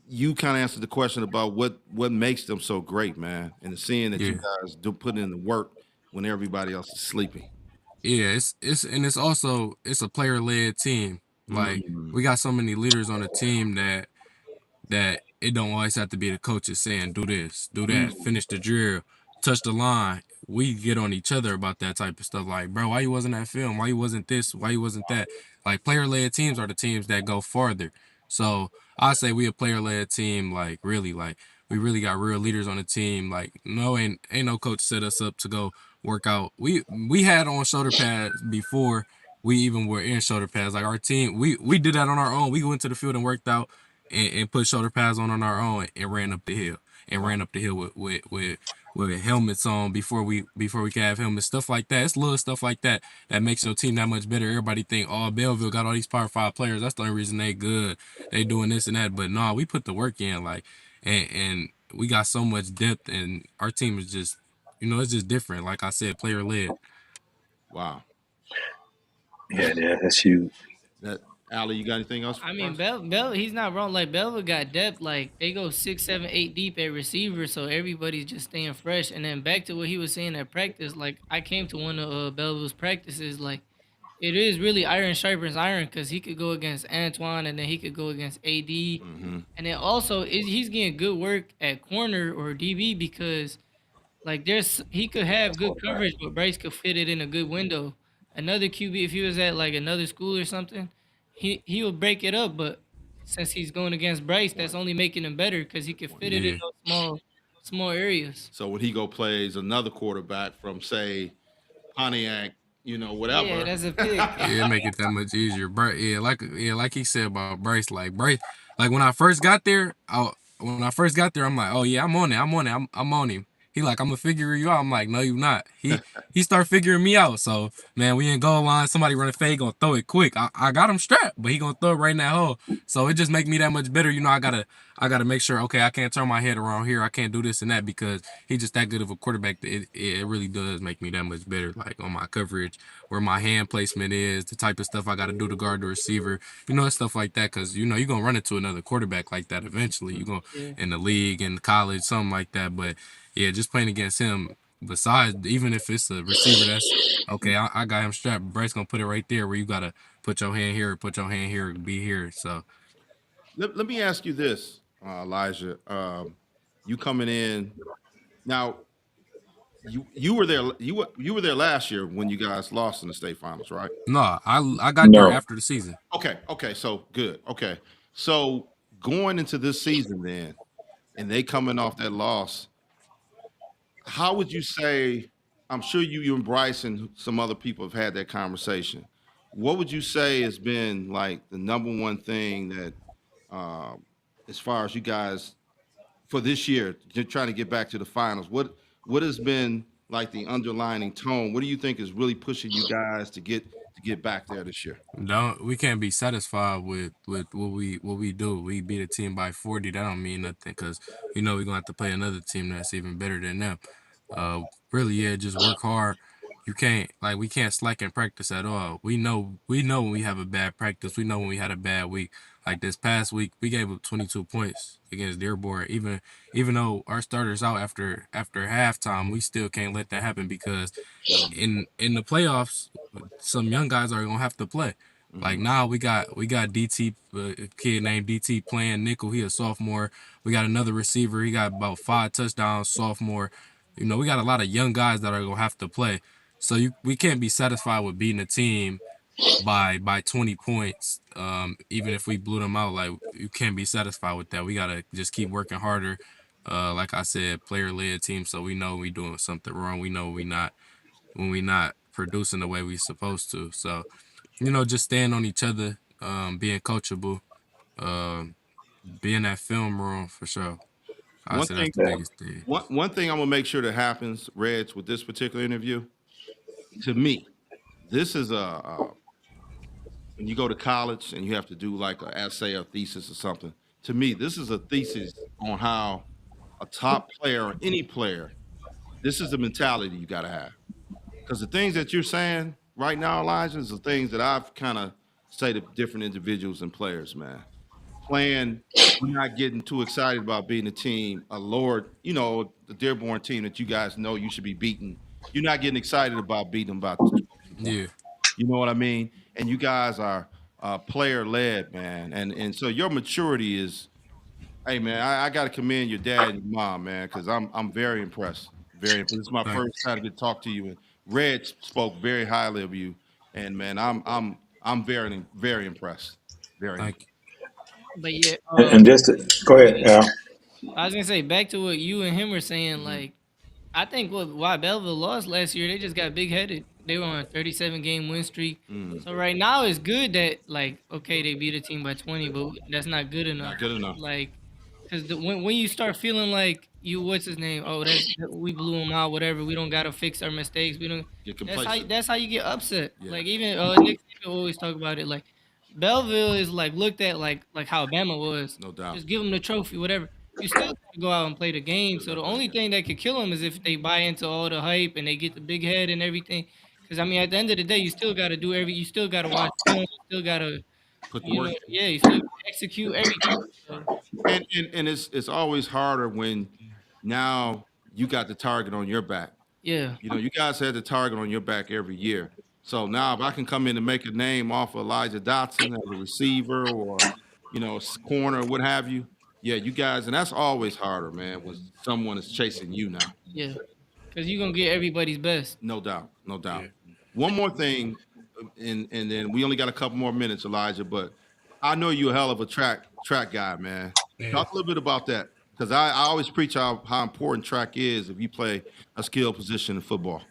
You kind of answered the question about what makes them so great, man, and seeing that you yeah. guys do put in the work when everybody else is sleeping. Yeah, it's also it's a player led team. Like Mm, we got so many leaders on the team that it don't always have to be the coaches saying do this, do that, mm, finish the drill, touch the line. We get on each other about that type of stuff. Like, bro, why you wasn't that film? Why you wasn't this? Why you wasn't that? Like player led teams are the teams that go farther. So I say we a player led team, like we really got real leaders on the team. Like no ain't no coach set us up to go work out. We had on shoulder pads before we even were in shoulder pads. Like our team, we did that on our own. We went to the field and worked out and put shoulder pads on our own and ran up the hill with helmets on before we could have helmets, stuff like that. It's little stuff like that that makes your team that much better. Everybody think, oh, Belleville got all these Power 5 players. That's the only reason they good. They doing this and that. But no, we put the work in, like, and we got so much depth, and our team is just, it's just different. Like I said, player led. wow. Yeah, yeah, that's huge. That Allie, you got anything else I for mean, us? Bell, he's not wrong. Like Belleville got depth. Like they go 6, 7, 8 deep at receiver, so everybody's just staying fresh. And then back to what he was saying at practice. Like I came to one of Belleville's practices. Like it is really iron sharpens iron because he could go against Antoine and then he could go against AD, Mm-hmm. and then also he's getting good work at corner or DB because like there's he could have good coverage, but Bryce could fit it in a good window. Another QB, if he was at like another school or something, he will break it up. But since he's going against Bryce, that's only making him better because he can fit it in Yeah. those small areas. So when he go plays another quarterback from say Pontiac, Yeah, whatever. that's a pick. Yeah, it make it that much easier. Bryce, like he said about Bryce, like Bryce, like when I first got there, I'm like, oh yeah, I'm on it, I'm on him. He like, I'm gonna figure you out. I'm like, no, you not. He start figuring me out. So man, we in goal line, somebody running fade, gonna throw it quick. I got him strapped, but he gonna throw it right in that hole. So it just make me that much better. I gotta make sure. Okay, I can't turn my head around here. I can't do this and that because he just that good of a quarterback. That it really does make me that much better. Like on my coverage, where my hand placement is, the type of stuff I got to do to guard the receiver, stuff like that. Because you're gonna run into another quarterback like that eventually. You're gonna Yeah. in the league, in college, something like that. But yeah, just playing against him. Besides, even if it's a receiver that's okay, I got him strapped. Bryce gonna put it right there where you gotta put your hand here, put your hand here, be here. So Let me ask you this, Elijah. You coming in now? You were there. You were there last year when you guys lost in the state finals, right? no, I got there No, after the season. Okay. Okay. So good. Okay. So going into this season, then, and they coming off that loss, how would you say? I'm sure you and Bryce and some other people have had that conversation. What would you say has been like the number one thing that, um, as far as you guys for this year, trying to get back to the finals? What has been like the underlining tone? What do you think is really pushing you guys to get back there this year? Don't we can't be satisfied with what we do. We beat a team by 40. That don't mean nothing because we're gonna have to play another team that's even better than them. Uh, really, yeah, just work hard. We can't slack in practice at all. We know when we have a bad practice. We know when we had a bad week. Like this past week, we gave up 22 points against Dearborn. Even though our starters out after halftime, we still can't let that happen because in the playoffs, some young guys are gonna have to play. Like Hmm. now we got DT, a kid named DT playing nickel. He a sophomore. We got another receiver. He got about 5 touchdowns, sophomore. We got a lot of young guys that are gonna have to play. So we can't be satisfied with beating a team by 20 points. Even if we blew them out, like you can't be satisfied with that. We gotta just keep working harder. Like I said, player led team, so we know we doing something wrong. We know we not producing the way we supposed to. So, just staying on each other, being coachable, um, being that film room for sure. I One say that's thing, the biggest thing. one thing I'm gonna make sure that happens, Reg, with this particular interview. To me, this is when you go to college and you have to do like an essay or thesis or something. To me, this is a thesis on how a top player or any player. This is the mentality you got to have. Because the things that you're saying right now, Elijah, is the things that I've kind of say to different individuals and players, man. Playing, you're not getting too excited about beating a team, a Lord, the Dearborn team that you guys know you should be beating. You're not getting excited about beating them by 20 Yeah, points. You know what I mean? And you guys are player led, man. And so your maturity is, hey, man, I got to commend your dad and your mom, man, because I'm very impressed. Very impressed. This is my thank, first time to get to talk to you, and Red spoke very highly of you, and man, I'm very very impressed. Very thank impressed. you. But yeah, And just to, go ahead, Al. I was gonna say back to what you and him were saying. Mhm. Like, I think why Belleville lost last year, they just got big headed. They were on a 37 game win streak. Mm. So right now it's good that like okay they beat a team by 20, but that's not good enough. Not good enough. Like, because when you start feeling like you what's his name? Oh, we blew him out. Whatever. We don't gotta fix our mistakes. We don't. Get That's complacent. that's how you get upset. Yeah, Like even Nick Saban always talk about it. Like Belleville is like looked at like how Bama was. no doubt. Just give them the trophy, whatever. You still gotta go out and play the game. Still So got the to play the only game. thing that could kill them is if they buy into all the hype and they get the big head and everything. Because I mean, at the end of the day, you still gotta do every. You still gotta watch film. You still gotta, Put the work in. yeah, you still gotta execute everything. So And it's always harder when now you got the target on your back. yeah, You guys had the target on your back every year. So now, if I can come in and make a name off of Elijah Dotson as a receiver or, corner, what have you, yeah, you guys, and that's always harder, man, when someone is chasing you now. yeah, because you're gonna get everybody's best. No doubt, no doubt. Yeah, One more thing, and then we only got a couple more minutes, Elijah, but I know you're a hell of a track guy, man. Yeah, Talk a little bit about that. Because I always preach how important track is if you play a skill position in football.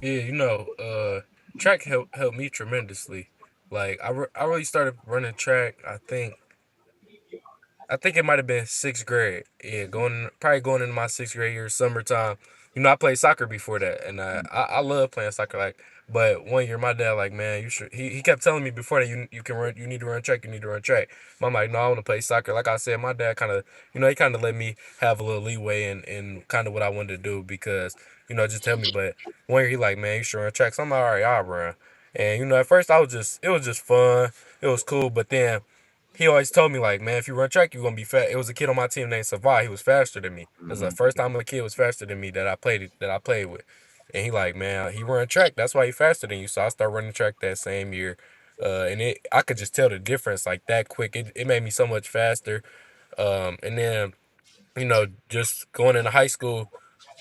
yeah. Track helped me tremendously. Like I really started running track. I think it might have been sixth grade. Yeah, going into my sixth grade year, summertime. I played soccer before that, and I love playing soccer. Like, but one year, my dad like, man, you should. He kept telling me before that you can run, you need to run track, you need to run track. I'm like, no, I want to play soccer. Like I said, my dad kind of, he kind of let me have a little leeway in kind of what I wanted to do because just tell me. But one year he like, man, you should run track. So I'm like, all right, I'll run. And at first it was just fun, it was cool, but then he always told me like, man, if you run track, you're gonna be fast. It was a kid on my team named Savai. He was faster than me. It was the Hmm. first time a kid was faster than me that I played with. And he like, man, he run track. That's why he faster than you. So I started running track that same year. And I could just tell the difference like that quick. It made me so much faster. And then just going into high school,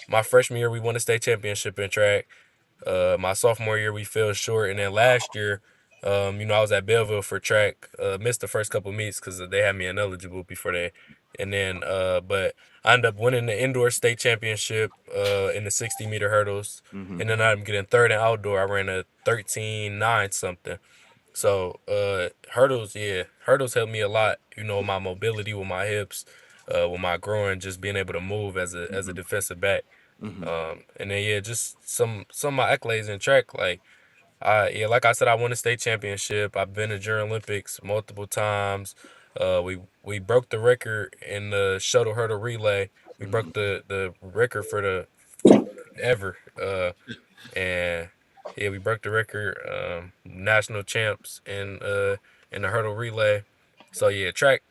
my freshman year we won a state championship in track. My sophomore year we fell short, and then last year, I was at Belleville for track. Missed the first couple meets because they had me ineligible before that, and then but I ended up winning the indoor state championship in the 60-meter hurdles, Hmm. and then I'm getting third in outdoor. I ran a 13:9 something. So hurdles, yeah, hurdles helped me a lot. My mobility with my hips, with my groin, just being able to move as a Hmm. defensive back. Hmm. And then yeah, just some of my accolades in track. Like I said, I won a state championship. I've been to Junior Olympics multiple times. We broke the record in the shuttle hurdle relay. We Hmm. broke the record for the ever. And yeah, we broke the record. National champs in the hurdle relay. So yeah, track.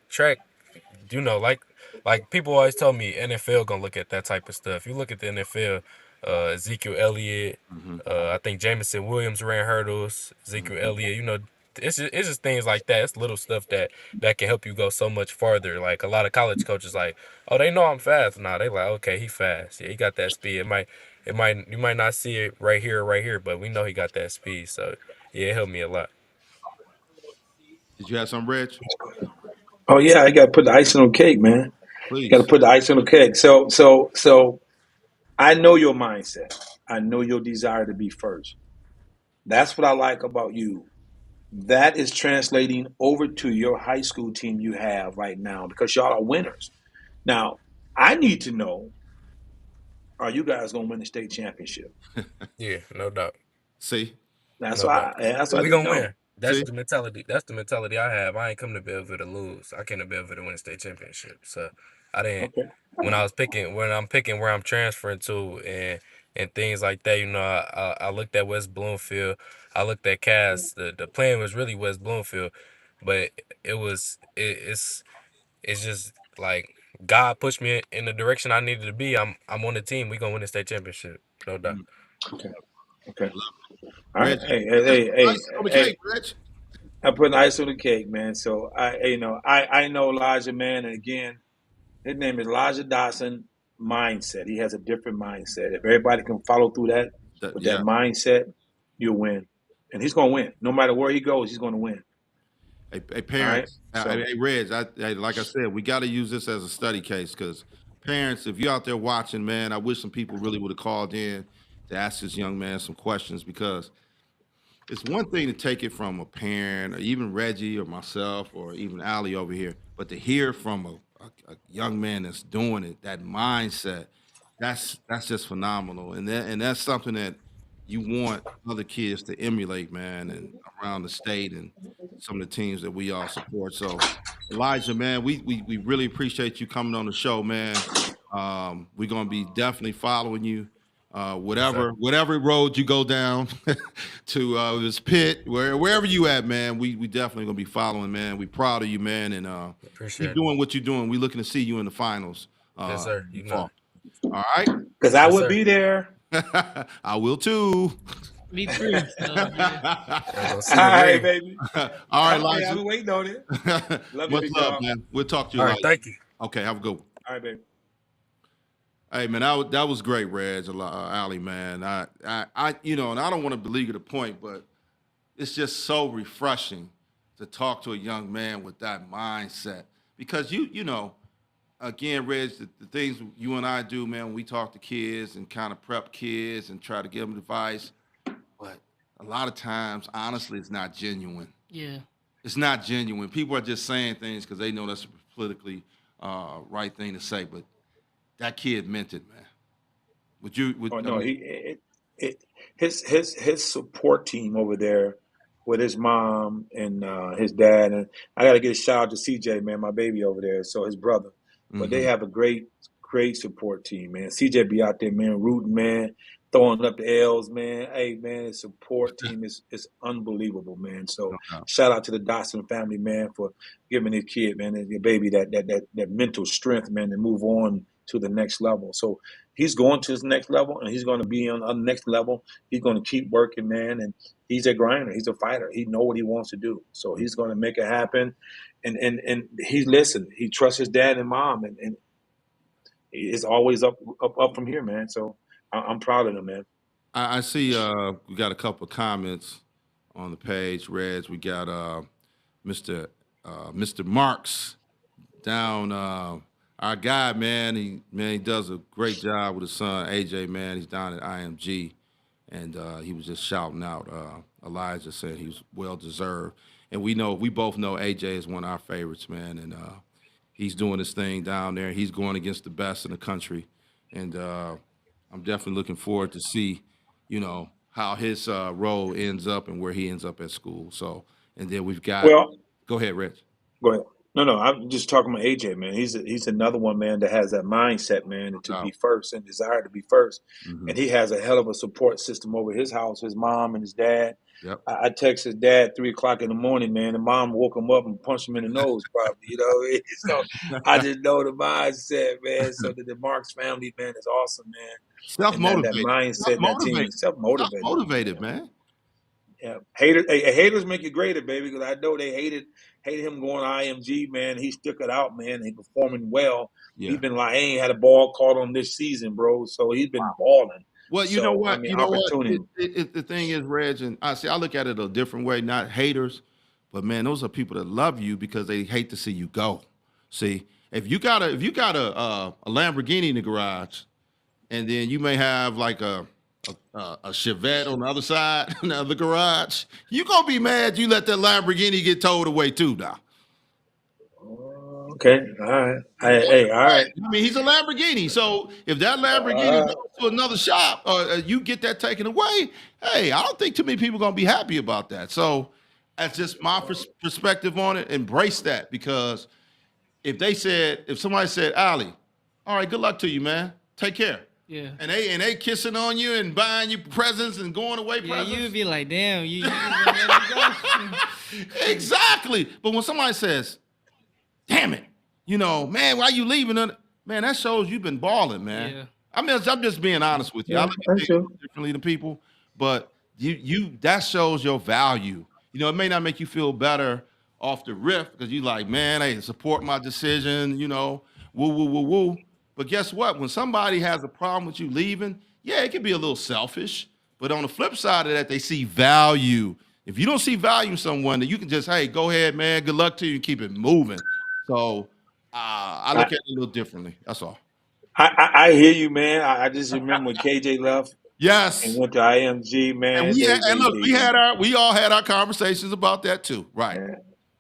Like people always tell me NFL gonna look at that type of stuff. You look at the NFL, Ezekiel Elliott, Hmm. I think Jamison Williams ran hurdles. Ezekiel Hmm. Elliott, it's just things like that. It's little stuff that can help you go so much farther. Like a lot of college coaches, like, oh, they know I'm fast. Nah, they like, okay, he fast. Yeah, he got that speed. You might not see it right here, but we know he got that speed. So yeah, it helped me a lot. Did you have some, Reg? Oh yeah, I got to put the icing on the cake, man. Got to Please. put the icing on the cake. So I know your mindset. I know your desire to be first. That's what I like about you. That is translating over to your high school team you have right now because y'all are winners. Now, I need to know, are you guys going to win the state championship? Yeah, no doubt. See, That's No why doubt. that's what I We need to gonna know. win. That's see. the mentality. That's the mentality I have. I ain't come to Belleville to lose. I came to Belleville to win a state championship. So I didn't Okay. when I'm picking where I'm transferring to and things like that, I looked at West Bloomfield. I looked at Cass. The plan was really West Bloomfield, but it's just like God pushed me in the direction I needed to be. I'm on the team. We gonna win the state championship. No doubt. Okay. Okay. All right. Reg, Hey, hey, hey, hey, icing on the hey. cake, Reg. I'm putting ice on the cake, man. So I know Elijah, man, and again, his name is Elijah Dawson. Mindset. He has a different mindset. If everybody can follow through that with that Yeah. mindset, you'll win. And he's going to win. No matter where he goes, he's going to win. Hey, All right. parents. So Hey, Reg. Like I said, we got to use this as a study case because parents, if you're out there watching, man, I wish some people really would have called in to ask this young man some questions because it's one thing to take it from a parent or even Reggie or myself or even Ali over here, but to hear from a young man that's doing it, that mindset, that's just phenomenal. And that's something that you want other kids to emulate, man, and around the state and some of the teams that we all support. So Elijah, man, we really appreciate you coming on the show, man. We're gonna be definitely following you Yes, sir. whatever road you go down to this pit, wherever you at, man, we definitely gonna be following, man. We proud of you, man, and keep Appreciate it. doing what you're doing. We looking to see you in the finals Yes, sir. in You the know. fall. All right. because I Yes, will sir. be there. I will too. Me too. So yeah. Y'all gonna All see the right, ring. baby. All right, Okay, Elijah. I've been waiting on it. Love you, Much big love, dog. man. We'll talk to you, All right, Elijah. thank you. Okay, have a good one. All right, baby. Hey man, that was great, Reg, Ali, man. And I don't want to beleaguer the point, but it's just so refreshing to talk to a young man with that mindset because again, Reg, the things you and I do, man, when we talk to kids and kind of prep kids and try to give them advice, but a lot of times, honestly, it's not genuine. Yeah. It's not genuine. People are just saying things because they know that's a politically right thing to say, but that kid meant it, man. Would you? Oh I no, mean, it his support team over there with his mom and his dad, and I got to get a shout out to CJ, man, my baby over there. So his brother, but they hmm have a great support team, man. CJ be out there, man, rooting, man, throwing up the L's, man. Hey, man, his support team is unbelievable, man. So no doubt. shout out to the Dotson family, man, for giving his kid, man, and your baby that mental strength, man, to move on to the next level. So he's going to his next level, and he's going to be on the next level. He's going to keep working, man, and he's a grinder. He's a fighter. He know what he wants to do, so he's going to make it happen. And he listen. He trusts his dad and mom, and it's always up from here, man. So I'm proud of him, man. I see. We got a couple of comments on the page, Reg. We got Mr. Mr. Marks down. Our guy, man. He does a great job with his son AJ. Man, he's down at IMG, and he was just shouting out. Elijah said he was well deserved, and we both know AJ is one of our favorites, man, and he's doing his thing down there. He's going against the best in the country, and I'm definitely looking forward to see, how his role ends up and where he ends up at school. So, and then we've got. Well, Go ahead, Rich. go ahead. No, I'm just talking about AJ, man. He's another one, man, that has that mindset, man, to No be first and desire to be first. doubt. And he has a hell of a support system over his house, his mom and his dad. Yep. I text his dad 3 o'clock in the morning, man, and mom woke him up and punched him in the nose, probably. So I just know the mindset, man. So the Marks family, man, is awesome, man. Self And that motivated. mindset Self and that team motivated. is self Self motivated. motivated, man. Yeah, haters make you greater, baby. Because I know they hated him going to IMG, man. He stuck it out, man. He performing well. He's Yeah. been like, I ain't had a ball caught on this season, bro. So he's been Wow. balling. Well, you know So I what? mean, You know what? opportunity. The thing is, Reg, and I look at it a different way, not haters, but man, those are people that love you because they hate to see you go. See, if you got a Lamborghini in the garage, and then you may have like a Chevette on the other side of the garage, you gonna be mad you let that Lamborghini get towed away too now. Okay, all right. Hey, all right. I mean, he's a Lamborghini. So if that Lamborghini Uh, goes to another shop or you get that taken away, hey, I don't think too many people are going to be happy about that. So that's just my perspective on it. Embrace that because if somebody said, Ali, all right, good luck to you, man. Take care. Yeah. And they kissing on you and buying you presents and going away Yeah, presents. you'd be like, damn, you just gonna let me go? Exactly. But when somebody says, damn it, man, why you leaving? Man, that shows you've been balling, man. Yeah. I'm just being honest with you. I yeah, look at that's things true. differently than people, but you that shows your value. It may not make you feel better off the riff because you like, man, hey, support my decision, woo, woo, woo, woo. But guess what? When somebody has a problem with you leaving, yeah, it can be a little selfish. But on the flip side of that, they see value. If you don't see value in someone, then you can just, hey, go ahead, man. Good luck to you and keep it moving. So I look I, at it a little differently. That's all. I hear you, man. I just remember when KJ left and Yes. went to IMG, And man. and look, we all had our conversations about that too. Right.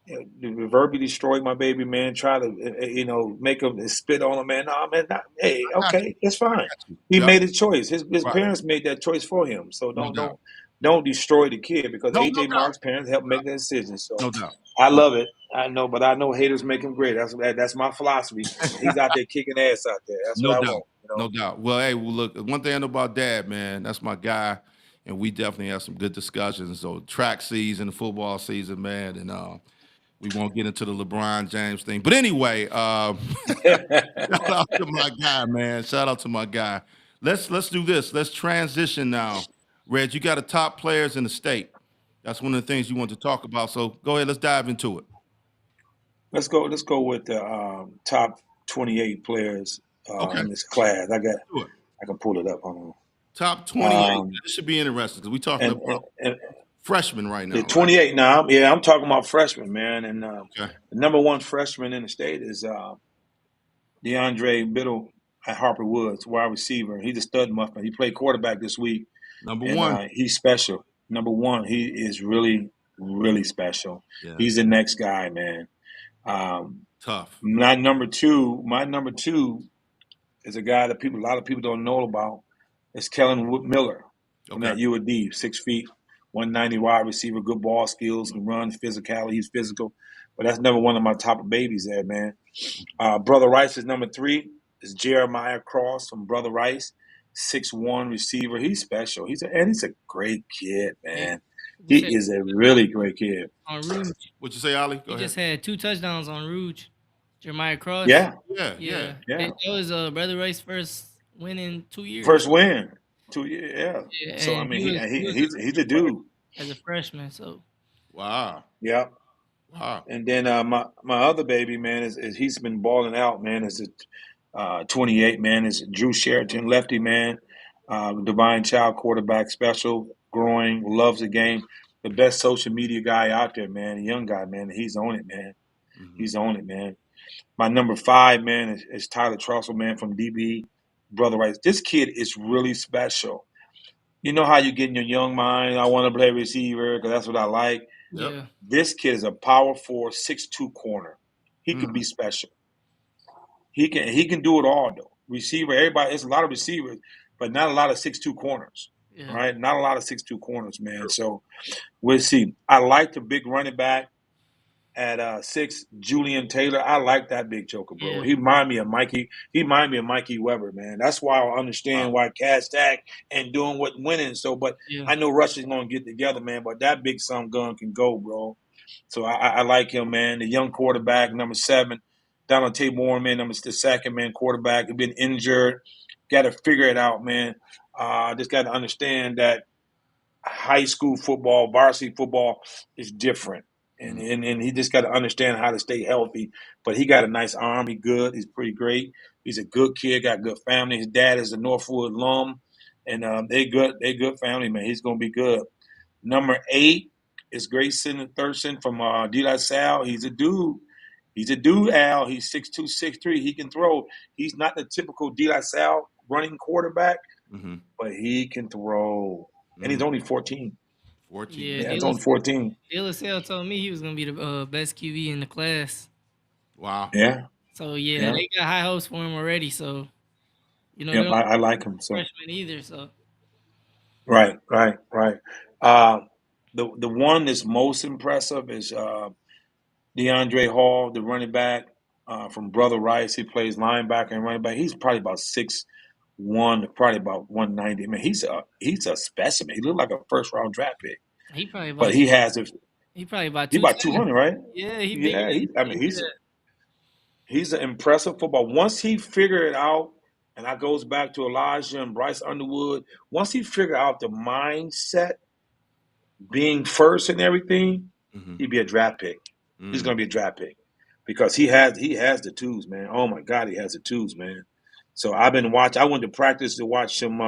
They verbally destroyed my baby, man. Try to, make him spit on him, man. No, man. Hey, I got you. okay, it's I fine. got you. He Yep. made a choice. His Right. parents made that choice for him. So No don't doubt. don't don't destroy the kid because No, no AJ doubt. Mark's parents helped make that decision. So No doubt. I No love it. I know, but I know haters make him great. That's my philosophy. He's out there kicking ass out there. That's what No I doubt. want. No doubt. Well, hey, look, one thing I know about Dad, man, that's my guy. And we definitely have some good discussions. So track season, football season, man, and we won't get into the LeBron James thing. But anyway, shout out to my guy, man. Shout out to my guy. Let's do this. Let's transition now. Reg, you got a top players in the state. That's one of the things you want to talk about. So go ahead, let's dive into it. Let's go. Let's go with the top 28 players Okay. in this class. Do it. I can pull it up. Hold Top on. 28. This should be interesting because we're talking And, about and freshmen right now, yeah, right? 28 now. Yeah, I'm talking about freshmen, man. And Okay. the number one freshman in the state is DeAndre Biddle at Harper Woods, wide receiver. He's a stud muffin. He played quarterback this week, Number and one. he's special. Number one, he is really, really special. Yeah. He's the next guy, man. Tough. My number two is a guy that a lot of people don't know about. It's Kellen Miller from Okay. that UAD, 6 feet, 190 wide receiver, good ball skills, can run, physicality. He's physical, but that's never one of my top babies there, man. Brother Rice is number three. Is Jeremiah Cross from Brother Rice, 6'1" receiver. He's special. He's a great kid, man. He said is a really great kid. on Rouge. What'd you say, Ali? Go He ahead. just had 2 touchdowns on Rouge. Jeremiah Cross. Yeah, Yeah. Yeah. yeah. That was Brother Rice's first win in 2 years. First win. 2 years, yeah. Yeah, So I and mean, he was he's a dude. as a freshman. So Wow. Yeah. Wow. And then my other baby, man, is he's been balling out, man. Is 28, man. Is Drew Sheridan, lefty, man. Divine Child quarterback, special, growing, loves the game. The best social media guy out there, man. A young guy, man. He's on it, man. Mhm. He's on it, man. My number 5, man, is Tyler Trussell, man, from DB, Brother Rice. This kid is really special. You know how you get in your young mind, I want to play receiver because that's what I like. Yep. yeah. This kid is a power 4, 6'2" corner. He could Mm. be special. He can do it all though. Receiver, everybody, it's a lot of receivers, but not a lot of 6'2" corners. Yeah. Right? Not a lot of 6'2" corners, man. So we'll see. I like the big running back at 6, Julian Taylor. I like that big joker, bro. Yeah. He remind me of Mikey Weber, man. That's why I understand why Cash Stack and doing what winning. So, but Yeah. I know Rush is gonna get together, man. But that big son gun can go, bro. So I like him, man. The young quarterback, number 7, Donald Tabor, man, the second man quarterback. He's been injured. Got to figure it out, man. Just got to understand that high school football, varsity football is different. And he just got to understand how to stay healthy. But he got a nice arm. He's good. He's pretty great. He's a good kid, got a good family. His dad is a Northwood alum. and they good. They good family, man. He's gonna be good. Number 8 is Grayson Thurston from De La Salle. He's a dude. He's a dude, Al. He's 6'2", 6'3". He can throw. He's not the typical De La Salle running quarterback, Mm-hmm. but he can throw. And he's Mm. only 14. 14 Yeah, years. Yeah, he's De only 14. La Salle told me he was gonna be the best QB in the class. Wow. Yeah, So yeah, yeah. they got high hopes for him already. So they Yep, don't I like him. So freshman either. So right. Uh, the one that's most impressive is DeAndre Hall, the running back from Brother Rice. He plays linebacker and running back. He's probably about 6'1", probably about 190. Man, he's a specimen. He looked like a first round draft pick, he probably but about he has a, he probably about he about 210. 200, right? Yeah, he bigger Yeah, than I mean yeah. he's an impressive football. Once he figured it out, and that goes back to Elijah and Bryce Underwood. Once he figured out the mindset, being first and everything, Mm-hmm. he'd be a draft pick. He's Mm. going to be a draft pick because he has the tools, man. Oh my God, he has the tools, man. So I've been watching. I went to practice to watch him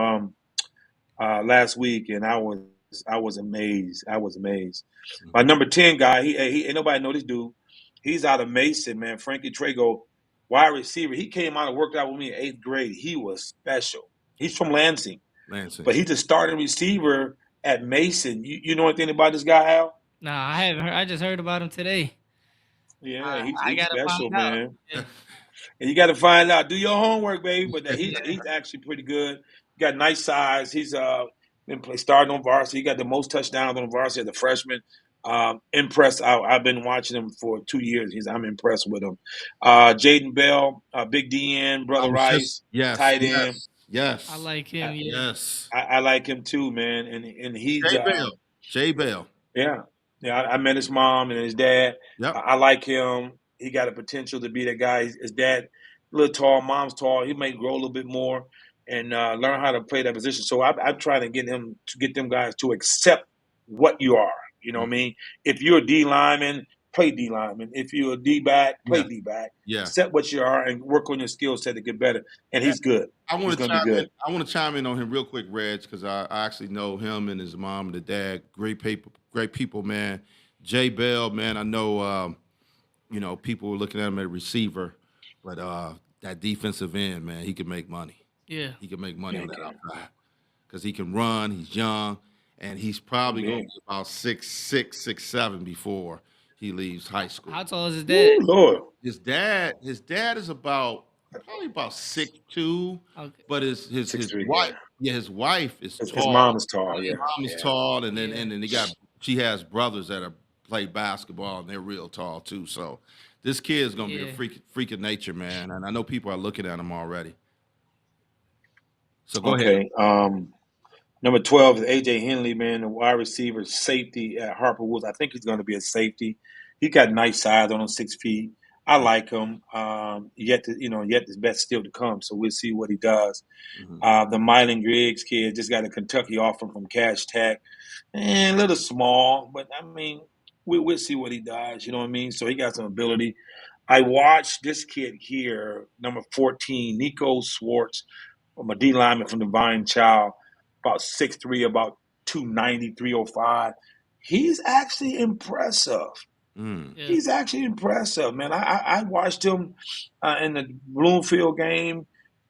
last week, and I was amazed. I was amazed. My number 10 guy, he ain't nobody know this dude. He's out of Mason, man. Frankie Trago, wide receiver. He came out and worked out with me in 8th grade. He was special. He's from Lansing, Lansing. but he's the starting receiver at Mason. You know anything about this guy, Al? Nah, I haven't heard. I just heard about him today. Yeah, he's I he's gotta find special, out. man. Yeah. And you got to find out. Do your homework, baby. But he's actually pretty good. Got nice size. He's starting on varsity. He got the most touchdowns on varsity as a freshman. Impressed. I've been watching him for 2 years. I'm impressed with him. Jaden Bell, Big DN, I Brother was just Rice, tight end. I yes. like him. I, Yeah. Yes. I like him too, man. And he's Jay Bell. Jay Bell. yeah, yeah. I met his mom and his dad. Yep. I like him. He got a potential to be that guy. His dad, a little tall, mom's tall. He may grow a little bit more and learn how to play that position. So I'm trying to get them guys to accept what you are. You know what I mean? If you're a D lineman, play D lineman. If you're a D back, play Yeah. D back. Yeah. Accept what you are and work on your skill set to get better. And he's good. I He's want to going to be chime in. good. I want to chime in on him real quick, Reg, because I actually know him and his mom and the dad. Great people, man. Jay Bell, man. I know, people were looking at him as a receiver, but that defensive end, man, he can make money. Yeah. He can make money Yeah, on he that can. outside because he can run. He's young, and he's probably going to Big. be about 6'6", 6'7" before he leaves high school. How tall is his dad? Ooh, Lord. His dad is probably about 6'2", Okay. but his 6'3", wife, his wife is His tall. mom is tall. His Yeah. mom is Yeah. tall, and then Yeah. and then she has brothers that play basketball, and they're real tall too. So this kid is gonna be a Yeah. freak of nature, man. And I know people are looking at him already. So go ahead. Okay. Number 12 is AJ Henley, man, the wide receiver, safety at Harper Woods. I think he's going to be a safety. He got nice size on him, 6 feet. I like him. Yet his best still to come. So we'll see what he does. Mhm. The Mylan Griggs kid just got a Kentucky offer from Cash Tech, and a little small, but I mean, we'll see what he does. You know what I mean? So he got some ability. I watched this kid here, number 14, Nico Swartz, from a D lineman from Divine Child, about 6'3", about 290, 305. He's actually impressive. Mm. Yeah. He's actually impressive, man. I watched him in the Bloomfield game,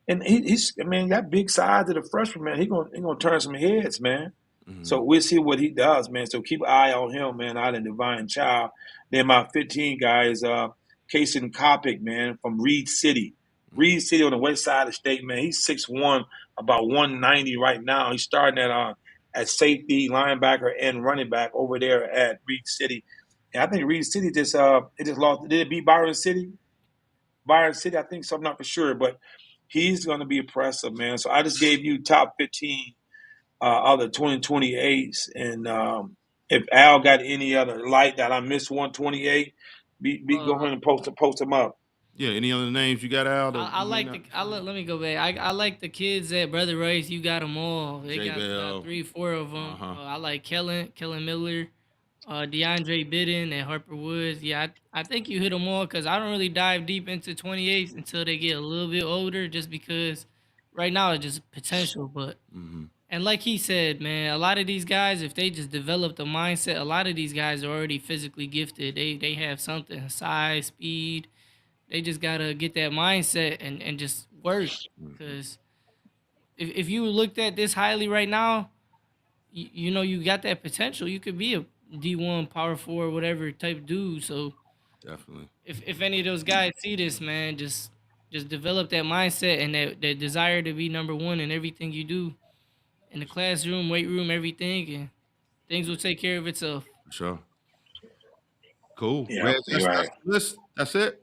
and he's that big size of the freshman, man. He gonna turn some heads, man. Mhm. So we'll see what he does, man. So keep an eye on him, man, out in Divine Child. Then my 15 guy is Kason Kopic, man, from Reed City. Reed City on the west side of the state, man. He's 6'1", about 190 right now. He's starting at safety, linebacker, and running back over there at Reed City. And I think Reed City it just lost. Did it beat Byron City? Byron City, I think so. I'm not for sure, but he's going to be impressive, man. So I just gave you top 15 of the 2028s, and if Al got any other light that I missed 128, go ahead and post them up. Yeah. Any other names you got out? I like the. Let me go back. I like the kids at Brother Rice. You got them all. They Jay got Bell. 3, 4 of them. Uh-huh. I like Kellen Miller, DeAndre Bidden at Harper Woods. Yeah, I think you hit them all because I don't really dive deep into 28s until they get a little bit older, just because right now it's just potential. But and like he said, man, a lot of these guys, if they just develop the mindset, a lot of these guys are already physically gifted. They have something, size, speed. They just gotta get that mindset and just work. Because if you looked at this highly right now, you know you got that potential. You could be a D1 power four, whatever type dude. So Definitely. if any of those guys see this, man, just develop that mindset and that desire to be number one in everything you do in the classroom, weight room, everything, and things will take care of itself. For sure. Cool. Yeah, Well, you're that's right. the list. That's it.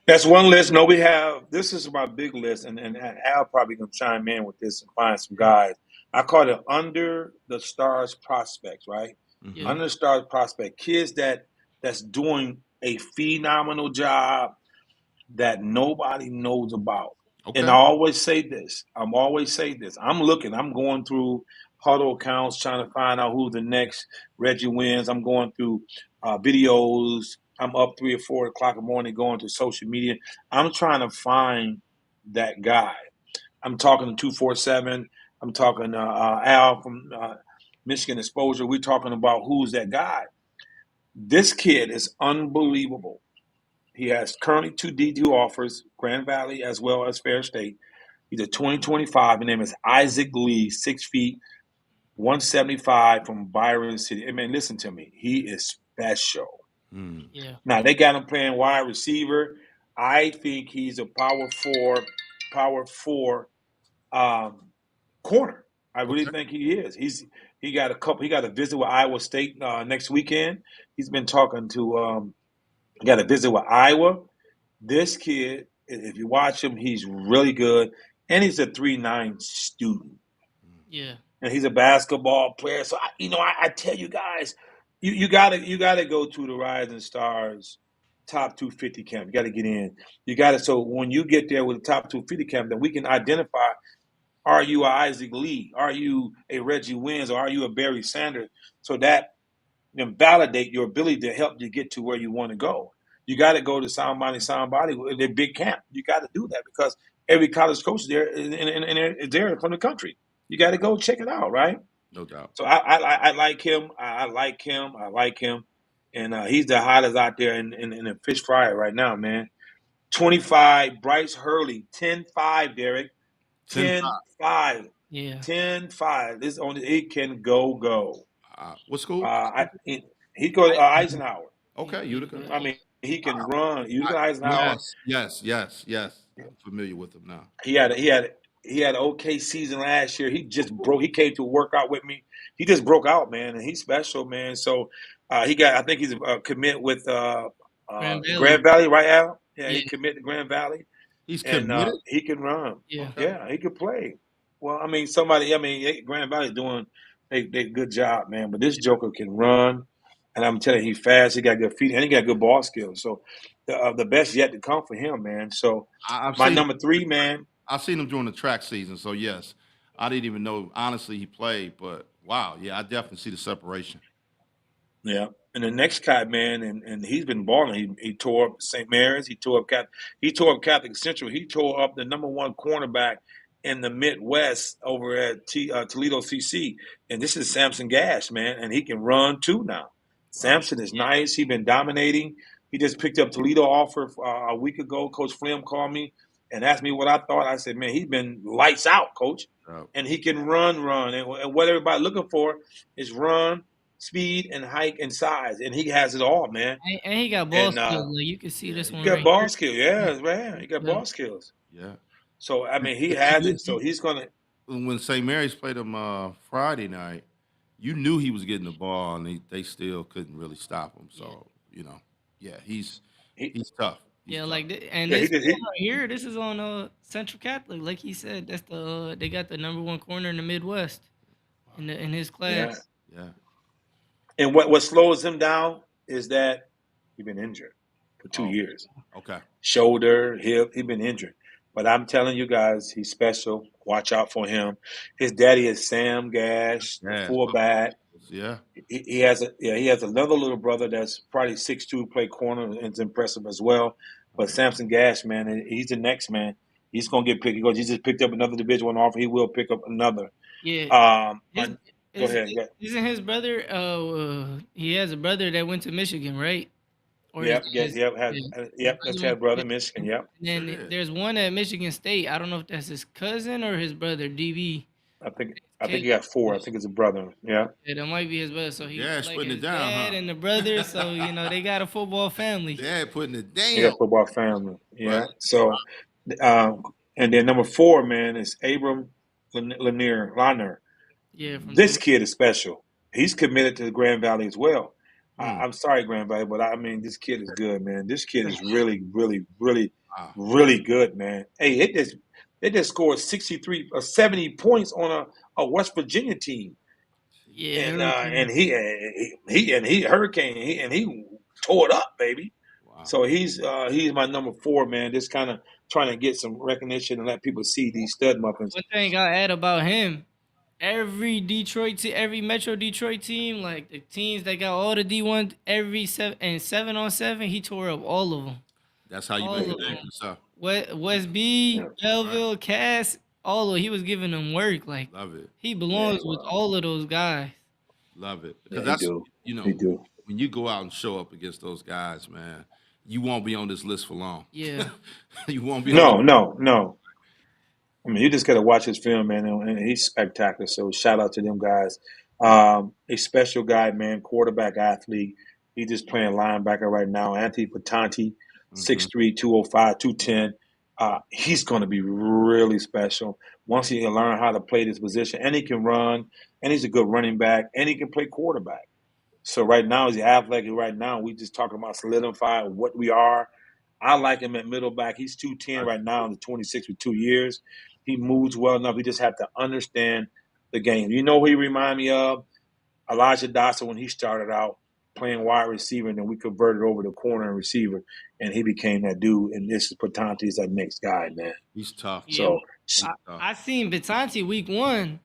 That's one list. No, we have this is my big list, and Al probably gonna chime in with this and find some guys. I call it under the stars prospects, right? Yeah. Under the stars prospect, kids that's doing a phenomenal job that nobody knows about. Okay. And I always say this. I'm always say this. I'm looking. I'm going through huddle accounts trying to find out who the next Reggie wins. I'm going through videos. I'm up 3 or 4 o'clock in the morning going to social media. I'm trying to find that guy. I'm talking to 247. I'm talking Al from Michigan Exposure. We're talking about who's that guy. This kid is unbelievable. He has currently 2 D2 offers, Grand Valley as well as Fair State. He's a 2025. His name is Isaac Lee, 6 feet, 175 from Byron City. I mean, listen to me. He is special. Yeah. Now, they got him playing wide receiver. I think he's a power four corner. I really Okay. think he is. He got a visit with Iowa State next weekend. He's been talking to got a visit with Iowa. This kid, if you watch him, he's really good, and he's a 3.9 student, Yeah. and he's a basketball player. So I tell you guys, you gotta go to the Rising Stars top 250 camp. You got to get in. You got to. So when you get there with the top 250 camp, then we can identify: are you a Isaac Lee? Are you a Reggie Wins? Or are you a Barry Sanders? So that then validate your ability to help you get to where you want to go. You got to go to Sound Body, their big camp. You got to do that because every college coach there is there from the country. You got to go check it out, right? No doubt. So I like him. I like him. I like him, and he's the hottest out there in the fish fryer right now, man. 25, Bryce Hurley, 10-5, Derek, 10. 10-5, Yeah. 10-5. This on it can go. What school? He goes Eisenhower. Okay, Utica. I mean, he can run. Utica Eisenhower. Yes. I'm familiar with him now. He had an okay season last year. He just broke. He came to work out with me. He just broke out, man, and he's special, man. So he got. I think he's a commit with Grand Valley. Grand Valley, right, Al? Yeah, he Yeah. commit to Grand Valley, He's and committed. he can run. Yeah. Yeah, he could play. Well, I mean, Grand Valley's doing they good job, man. But this Joker can run, and I'm telling you, he's fast. He got good feet, and he got good ball skills. So the best yet to come for him, man. So I've my seen number 3, man. I've seen him during the track season. So yes, I didn't even know honestly he played, but wow, yeah, I definitely see the separation. Yeah. And the next guy, man, and he's been balling. He tore up St. Mary's. He tore up Catholic Central. He tore up the number 1 cornerback in the Midwest over at Toledo CC. And this is Samson Gash, man, and he can run too now. Samson is nice. He's been dominating. He just picked up Toledo offer a week ago. Coach Flem called me and asked me what I thought. I said, man, he's been lights out, coach. And he can run. And what everybody's looking for is run, speed, and height and size. And he has it all, man. And he got ball And skills. Like, you can see this he one got right ball here. skills. Yeah, man. He got Yeah. ball skills. Yeah. So, I mean, he has it. So he's going to When St. Mary's played him Friday night, you knew he was getting the ball, and they still couldn't really stop him. So yeah, he's tough. He's Yeah, tough. like and Yeah, he this did. one right here, this is on Central Catholic. Like he said, that's the they got the number 1 corner in the Midwest in his Yeah. class. Yeah. And what slows him down is that he's been injured for 2 Oh. years. Okay. Shoulder, hip, he's been injured. But I'm telling you guys, he's special. Watch out for him. His daddy is Sam Gash, the Yes. fullback. Yeah. He has another little brother that's probably 6'2", play corner, and is impressive as well. But Samson Gash, man, he's the next man. He's gonna get picked. He goes, he just picked up another Division I offer. He will pick up another. Yeah. His Go ahead. isn't his brother? He has a brother that went to Michigan, right? Or is his, Yep. his Yep. brother That's went his brother, to Michigan. Michigan? Yep. And then Shit. there's one at Michigan State. I don't know if that's his cousin or his brother, DB. I think Caleb. he got 4. I think it's a brother. Yeah. Yeah, that might be his brother. So he Dad's like putting his it down, dad huh? and the brother. So they got a football family. Dad putting it He down. got football family. Yeah. Right. So, and then number 4, man, is Abram Lanier. Yeah, from This kid is special. He's committed to the Grand Valley as well. Mm. I'm sorry, Grand Valley, but I mean, this kid is good, man. This kid is really, really, really, Wow. really good, man. Hey, it just scored 63 or 70 points on a West Virginia team, yeah. and he Hurricane, he tore it up, baby. Wow. So he's my number 4, man. Just kind of trying to get some recognition and let people see these stud muffins. One thing I'll add about him, every Metro Detroit team, like the teams that got all the D1, every 7-on-7, he tore up all of them. That's how you All make a of name them. for yourself. West B, Belleville, Cass, all of he was giving them work. Like Love it. he belongs with all of those guys. Love it. Yeah, Because he that's, do. you know, He do. when you go out and show up against those guys, man, you won't be on this list for long. Yeah. You won't be on No. I mean, you just got to watch his film, man, and he's spectacular. So shout out to them guys. A special guy, man, quarterback athlete. He's just playing linebacker right now. Anthony Patanti, 6'3", 205, 210. He's going to be really special once he can learn how to play this position. And he can run, and he's a good running back, and he can play quarterback. So right now, he's athletic. Right now, we just talking about solidifying what we are. I like him at middle back. He's 210 right now in the 26 with 2 years. He moves well enough. He just have to understand the game. You know who he remind me of? Elijah Dawson when he started out playing wide receiver, and then we converted over to corner and receiver, and he became that dude. And this is Patanti is that next guy, man. He's tough. Yeah, So I seen Batanti week 1.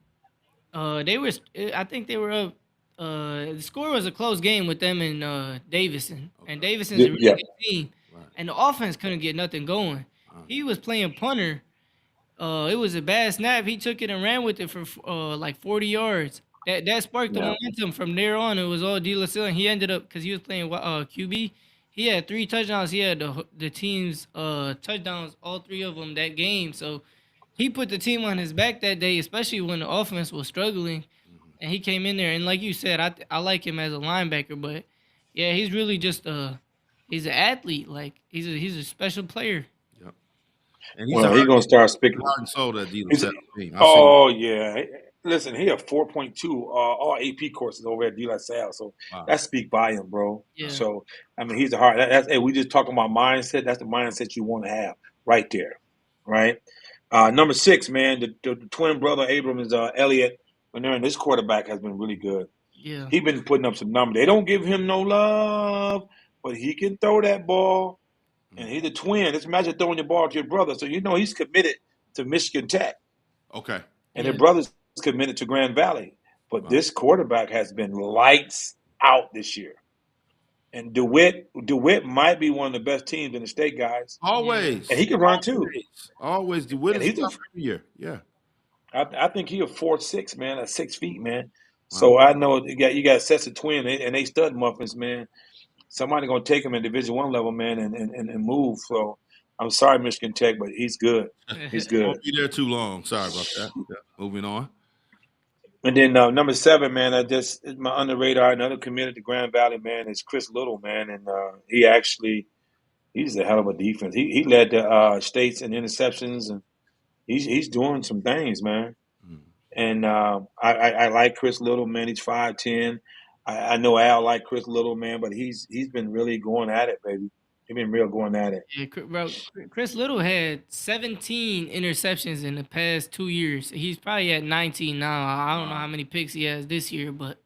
I think they were up. The score was a close game with them and Davison, and Davison's a really Yeah. good team, Right. and the offense couldn't get nothing going. He was playing punter. It was a bad snap. He took it and ran with it for like 40 yards. That sparked the Yeah. momentum from there on. It was all De La Salle, and he ended up because he was playing QB. He had 3 touchdowns. He had the team's touchdowns, all 3 of them that game. So he put the team on his back that day, especially when the offense was struggling. And he came in there, and like you said, I like him as a linebacker, but yeah, he's really just he's an athlete. Like he's a special player. Yep. And he's well, he's gonna start speaking. heart and soul that deal. He's- Oh yeah, listen, he had 4.2 all AP courses over at De La Salle, so Wow. that speak volume, bro. Yeah. So I mean, he's a hard. Hey, we just talking about mindset. That's the mindset you want to have right there, right? Number 6, man, the twin brother Abram is Elliott. And this quarterback has been really good. Yeah. He's been putting up some numbers. They don't give him no love, but he can throw that ball. And he's a twin. Just imagine throwing your ball to your brother. So you know he's committed to Michigan Tech. Okay. And Yeah. their brother's committed to Grand Valley. But Wow. this quarterback has been lights out this year. And DeWitt might be one of the best teams in the state, guys. Always. And he can run too. Always. The win And is he's a- tough every year. Yeah. I think he's a 4'6", man, at 6 feet, man. So I know you got sets of twin, and they stud muffins, man. Somebody gonna take him at Division I level, man, and move. So I'm sorry, Michigan Tech, but he's good. He's good. Won't be there too long. Sorry about that. Yeah. Moving on. And then number 7, man, is my under radar. Another committed to Grand Valley, man, is Chris Little, man, and he's a hell of a defense. He led the states in interceptions, and he's doing some things, man. And I like Chris Little, man. He's 5'10". I know Al like Chris Little, man, but he's been really going at it, baby. He's been real going at it. Yeah, bro. Chris Little had 17 interceptions in the past 2 years. He's probably at 19 now. I don't know how many picks he has this year, but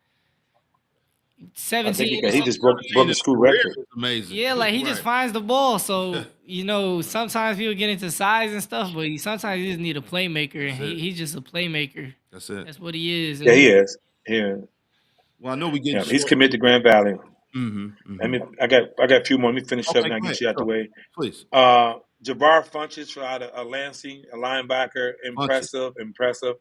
I 17. think he just broke the school record. It's amazing. Yeah, like he just Right. finds the ball. So sometimes people get into size and stuff, but sometimes you just need a playmaker, and That's it. he's just a playmaker. That's it. That's what he is. Yeah, he is. Yeah, Well, I know we get he's committed to Grand Valley. Let Mm-hmm. me. I got a few more. Let me finish up Okay, and I go get ahead. you out the Sure. way. Please. Jabbar Funches out of Lansing, a linebacker, Punch it. impressive.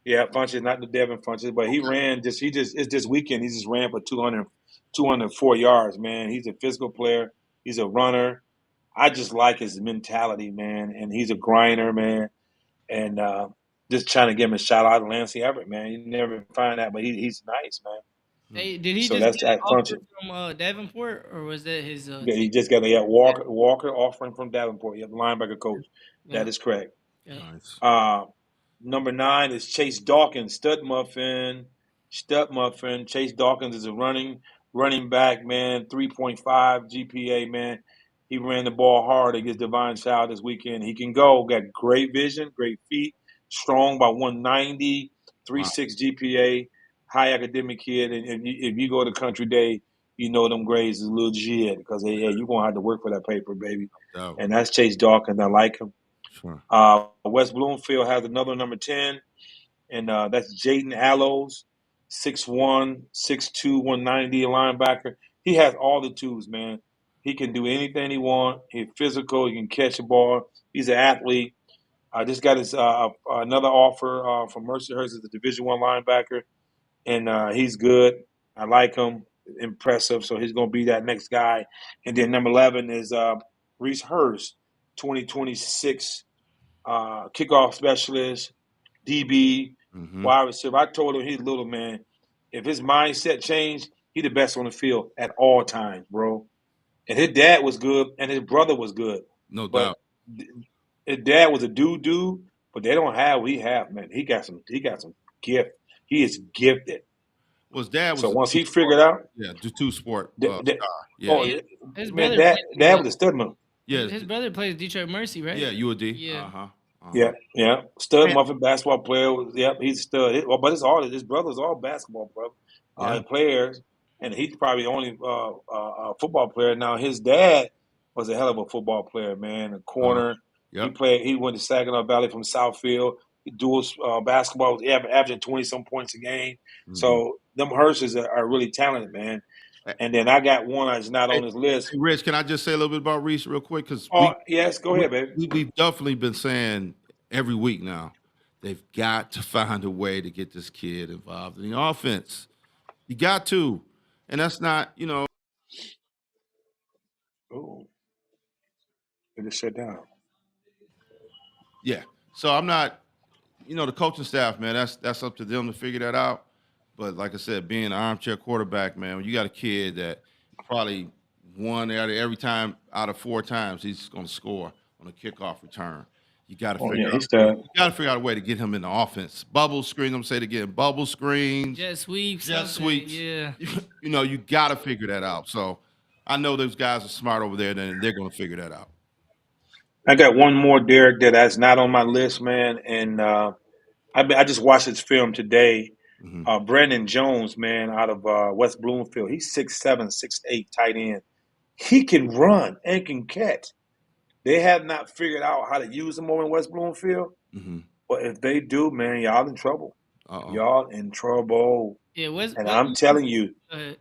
Yeah, Funches, not the Devin Funches, but he ran it's this weekend. He just ran for 204 yards, man. He's a physical player. He's a runner. I just like his mentality, man, and he's a grinder, man. And just trying to give him a shout out to Lansing Everett, man. You never find that, but he's nice, man. Hmm. Hey, did he So just that's get an that offer Funches. from Davenport, or was that his Yeah, team? he just got a Walker offering from Davenport. Yeah, the linebacker coach. That Yeah, is correct. yeah. Nice. Uh, Number 9 is Chase Dawkins, stud muffin. Chase Dawkins is a running back, man. 3.5 GPA, man. He ran the ball hard against Divine Child this weekend. He can go. Got great vision, great feet, strong by 190, Wow. 3.6 GPA, high academic kid. And if you go to Country Day, you know them grades is legit because you're gonna have to work for that paper, baby. Oh, And that's Chase Dawkins. I like him. sure. West Bloomfield has another number 10, and that's Jaden Allows, 6'1", 6'2", 190, a linebacker. He has all the tools, man. He can do anything he wants. He's physical. He can catch a ball. He's an athlete. I just got his another offer from Mercyhurst as a Division One linebacker, and he's good. I like him. Impressive. So he's going to be that next guy. And then number 11 is Reese Hurst, 2026 kickoff specialist, DB, Mm-hmm. wide receiver. I told him he's little man. If his mindset changed, he the best on the field at all times, bro. And his dad was good, and his brother was good, No but doubt. his dad was a dude, but they don't have what he have, man. He got some gift. He is gifted. Well, his dad So was a once he two-sport. figured out, Yeah, the two-sport that, that star. Yeah. oh Hey, his man, brother dad plays. was a stud man. Yes. His brother plays Detroit Mercy, right? Yeah, UOD. Yeah. Uh-huh. Uh-huh. Yeah, yeah. Stud Man, muffin basketball player. Yep, he's a stud. But it's all his brothers all basketball yeah. players, and he's probably the only football player. Now his dad was a hell of a football player, man. A Uh, corner. He yep. played. He went to Saginaw Valley from Southfield. He dual basketball, was averaging 20 some points a game. Mm-hmm. So them Hearses are really talented, man. And then I got one that's not Hey, on his list. hey, Rich, can I just say a little bit about Reese real quick? Because Oh yes, go ahead, baby. we've definitely been saying every week now, they've got to find a way to get this kid involved in the offense. You got to. And that's not, Ooh, it just shut down. yeah. So I'm not, the coaching staff, man, that's up to them to figure that out. But like I said, being an armchair quarterback, man, when you got a kid that probably one every time out of 4 times he's going to score on a kickoff return. You got to Oh figure yeah, out he's stud. you got to figure out a way to get him in the offense. Bubble screens. I'm gonna say it again. Bubble screens, Jet sweep, jet something. sweeps. Yeah. You got to figure that out. So I know those guys are smart over there, and they're going to figure that out. I got one more, Derek, that's not on my list, man. And I just watched his film today. Hmm. Brandon Jones, man, out of West Bloomfield. He's 6'7", 6'8", tight end. He can run and can catch. They have not figured out how to use him over in West Bloomfield. Hmm. But if they do, man, y'all in trouble. Uh-oh. Y'all in trouble. Yeah, And West I'm telling you, uh,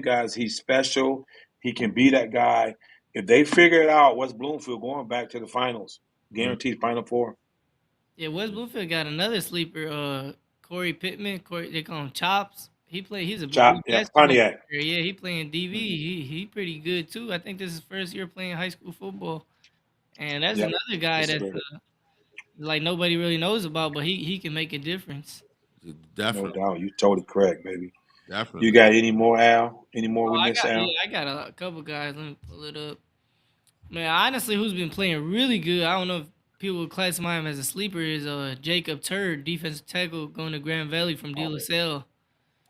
guys, he's special. He can be that guy. If they figure it out, West Bloomfield going back to the finals, guaranteed Final Four. yeah, West Bluefield got another sleeper, Corey Pittman. They call him Chops. He's a Chop, good yeah, basketball Pontiac. player. Yeah, he playing DV. He pretty good too. I think this is his first year playing high school football. And that's Yep, another guy this is that's good. like nobody really knows about, but he can make a difference. No Definitely, doubt. You totally correct, baby. You definitely. got any more, Al? Any more Oh, we miss, Al? I got a couple guys. Let me pull it up. Man, honestly, who's been playing really good? I don't know if people would classify him as a sleeper. Is Jacob Turd, defensive tackle, going to Grand Valley from De Oh, La Salle. yeah.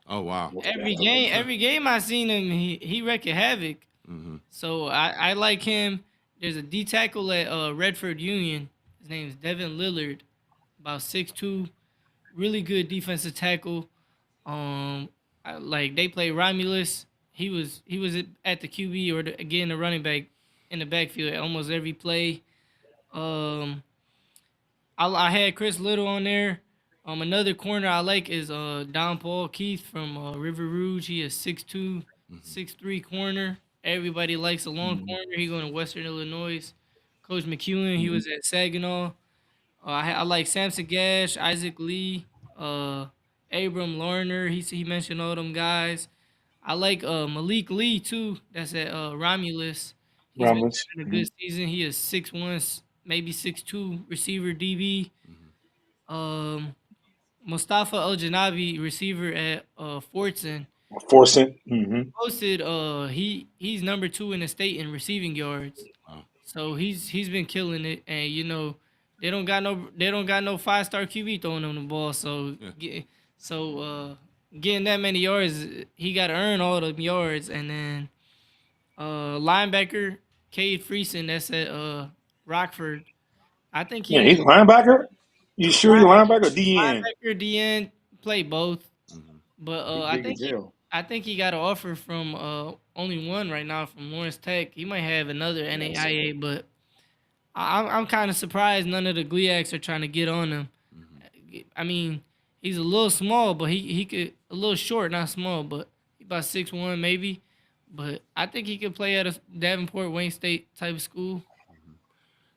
Oh wow. Most Every definitely. every game I seen him, he wrecking havoc. Hmm. So I like him. There's a D tackle at Redford Union. His name is Devin Lillard, about 6'2", really good defensive tackle. Like they play Romulus. He was at the QB or again the running back in the backfield at almost every play. Um, I had Chris Little on there. Another corner I like is Don Paul Keith from River Rouge. He is 6'2", Mhm. 6'3" corner. Everybody likes a long Mhm. corner. He going to Western Illinois. Coach McEwen, he Mhm. was at Saginaw. I like Samson Gash, Isaac Lee, Abram Larner. He mentioned all them guys. I like Malik Lee too. That's at Romulus. He's been Ramos. having a Mhm. good season. He is 6'1", maybe 6'2" receiver DB. Mhm. Um, Mustafa El Janabi, receiver at Fortson, Forcing. Mhm. posted he's number 2 in the state in receiving yards. Wow. So he's been killing it, and they don't got no 5-star QB throwing him the ball. So Yeah. getting that many yards, he got to earn all the yards. And then linebacker Cade Freeson, that's at Rockford. I think he Yeah, will he's a linebacker. You sure he's a linebacker? DN. linebacker DN play both. Mhm. But He big as hell. I think he got an offer from only one right now from Lawrence Tech. He might have another NAIA, but I'm kind of surprised none of the GLIACs are trying to get on him. Mhm. I mean, he's a little small, but he could a little short, not small, but he about 6'1" maybe. But I think he could play at a Davenport Wayne State type of school.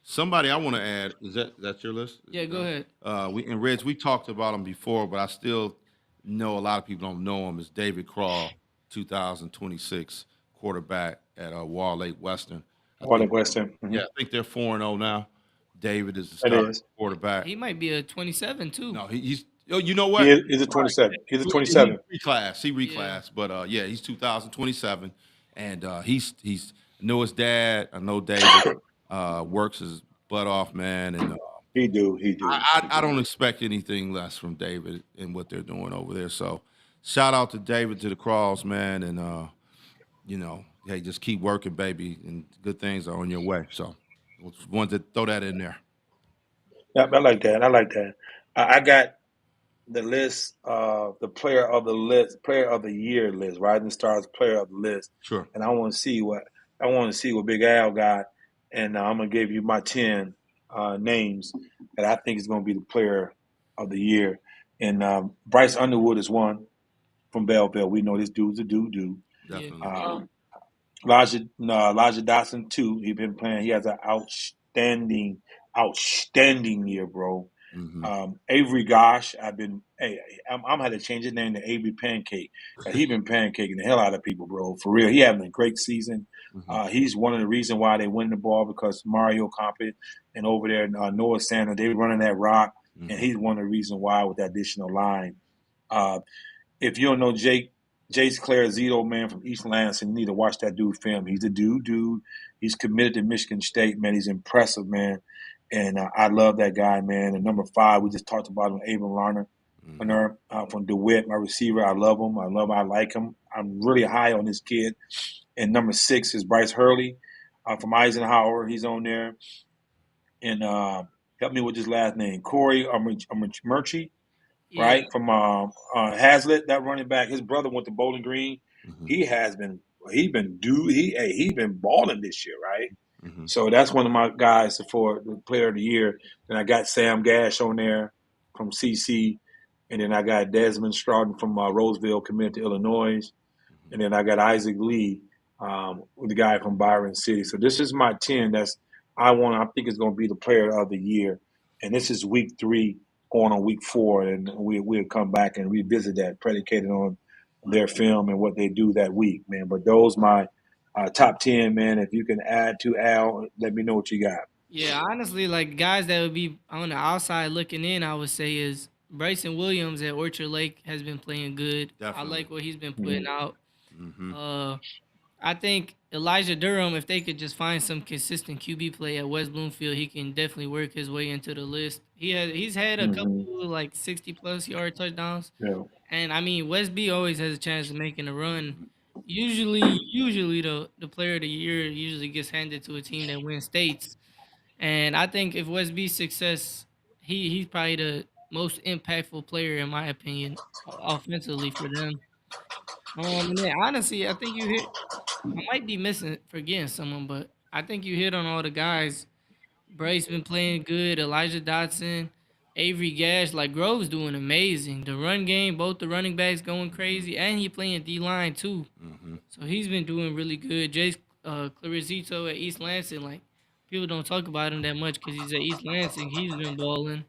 Somebody I want to add is that your list? Is Yeah, it go done? ahead. We and Reds. We talked about him before, but I still know a lot of people don't know him. Is David Crawl, 2026 quarterback at Wall Lake Western. I One think Western. yeah, Mhm. I think they're 4-0 now. David is the It starting is. quarterback. He might be a 27 too. No, he's. Oh, you know He what? is. He's a 27. He's a He 27. reclassed. He Yeah. reclassed, but yeah, he's 2027, and he's. I know his dad. I know David works his butt off, man, and He do. He do. He I do. don't expect anything less from David and what they're doing over there. So, shout out to David to the Crawls, man, and hey, just keep working, baby, and good things are on your way. So, wanted to throw that in there. Yeah, I like that. I like that. I got the list, the player of the list, player of the year list, Rising Stars player of the list, Sure. and I want to see what Big Al got, and I'm gonna give you my 10 names that I think is gonna be the player of the year. And Bryce Underwood is one from Belleville. We know this dude's a dude. Yeah. Definitely. Elijah Dotson two. He's been playing. He has an outstanding year, bro. Hmm. Avery Gosh, I'm had to change his name to Avery Pancake. He been pancaking the hell out of people, bro. For real, he having a great season. Hmm. He's one of the reasons why they win the ball because Mario Compet and over there Noah Sanders, they running that rock, and Hmm. he's one of the reasons why with that additional line. Uh, if you don't know Jace Clare Zito, man, from East Lansing, you need to watch that dude film. He's a dude. He's committed to Michigan State, man. He's impressive, man. And I love that guy, man. And number 5, we just talked about him, Abram Larner Hmm. from DeWitt, my receiver. I love him. I like him. I'm really high on this kid. And number 6 is Bryce Hurley from Eisenhower. He's on there. And help me with his last name, Corey Murchie, Yeah. right? From Hazlitt, that running back. His brother went to Bowling Green. Hmm. He been balling this year, right? Hmm. So that's one of my guys for the player of the year. Then I got Sam Gash on there from CC, and then I got Desmond Stratton from Roseville, committed to Illinois, and then I got Isaac Lee, with the guy from Byron City. So this is my 10. I think it's going to be the player of the year, and this is week 3 going on week 4, and we'll come back and revisit that, predicated on their film and what they do that week, man. But those my top 10, man. If you can add to Al, let me know what you got. Yeah, honestly, like guys that would be on the outside looking in, I would say is Bryson Williams at Orchard Lake has been playing good. I Definitely. like what he's been Mhm. putting out. Hmm. Uh, I think Elijah Durham, if they could just find some consistent QB play at West Bloomfield, he can definitely work his way into the list. He's had a Hmm. couple like 60+ yard touchdowns, Yeah. and I mean West B always has a chance of making a run. Usually the player of the year usually gets handed to a team that wins states. And I think if West B's success, he's probably the most impactful player in my opinion, offensively for them. And then honestly, I think you hit. I might be forgetting someone, but I think you hit on all the guys. Bryce been playing good. Elijah Dotson, Avery Gash, like Grove's doing amazing. The run game, both the running backs going crazy, and he playing D line too. Mm-hmm. So he's been doing really good. Jace Clarizito at East Lansing, like people don't talk about him that much because he's at East Lansing. He's been balling.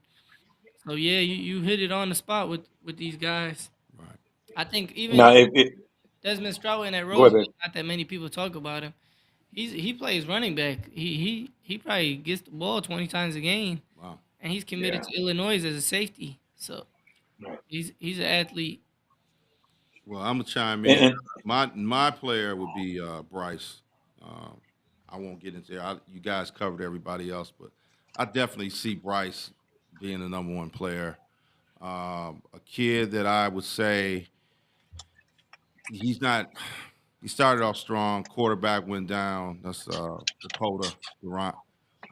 So yeah, you hit it on the spot with these guys. Right. I think even Now, if Desmond Stroud in that go Rose ahead. Bowl, not that many people talk about him. He plays running back. He probably gets the ball 20 times a game, Wow. and he's committed Yeah. to Illinois as a safety. So Right. he's an athlete. Well, I'm gonna chime in. And My player would be Bryce. I won't get into you guys covered everybody else, but I definitely see Bryce being the number one player. A kid that I would say he's not. He started off strong. Quarterback went down. That's Dakota Durant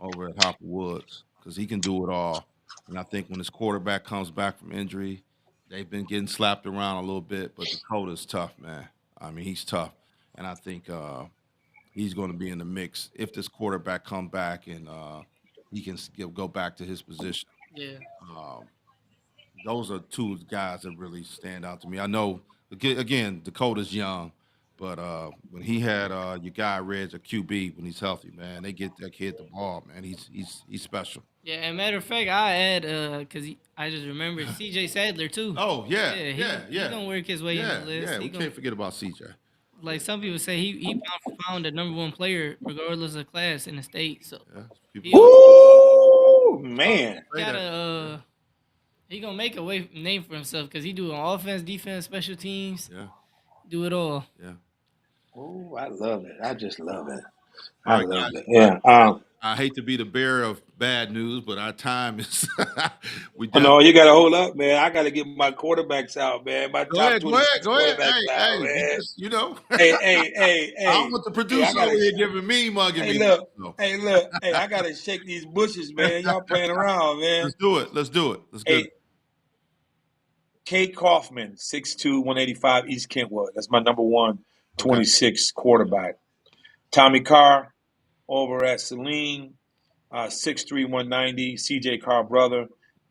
over at Hopper Woods because he can do it all. And I think when his quarterback comes back from injury, they've been getting slapped around a little bit. But Dakota's tough, man. I mean, he's tough, and I think he's going to be in the mix if this quarterback come back and he can go back to his position. Yeah. Um, those are two guys that really stand out to me. I know again Dakota's young, but when he had your guy Reg a QB when he's healthy, man, they get that kid the ball, man. He's special. Yeah, and matter of fact, I add cause I just remembered C.J. Sadler too. Oh yeah, Yeah, yeah, he yeah, gonna work his way in yeah, the list. yeah. He We gonna can't forget about CJ. like some people say he pound for pound the number one player regardless of class in the state. So Yeah, he people Ooh, man. say gotta that. he gonna make a name for himself because he do offense, defense, special teams, Yeah, do it all. yeah. Oh, I love it. I just love it. All I right, love guys. it. Yeah. I hate to be the bearer of bad news, but our time is. We Oh, definitely no, you got to hold up, man. I got to get my quarterbacks out, man. My go top ahead, go ahead, 26 go ahead. quarterbacks Hey, out, hey, we man. just Hey, hey, hey, I don't hey. want the Hey, I producer got over to. here giving me mugging Hey, me. look. No. Hey, look. Hey, I got to shake these bushes, man. Y'all playing around, man. Let's do it. Let's do it. Let's get Hey, Kate Kaufman, 6'2", 185, East Kentwood. That's my number one, okay. 26 quarterback. Tommy Carr over at Saline, 6'3", 190, CJ Carr brother.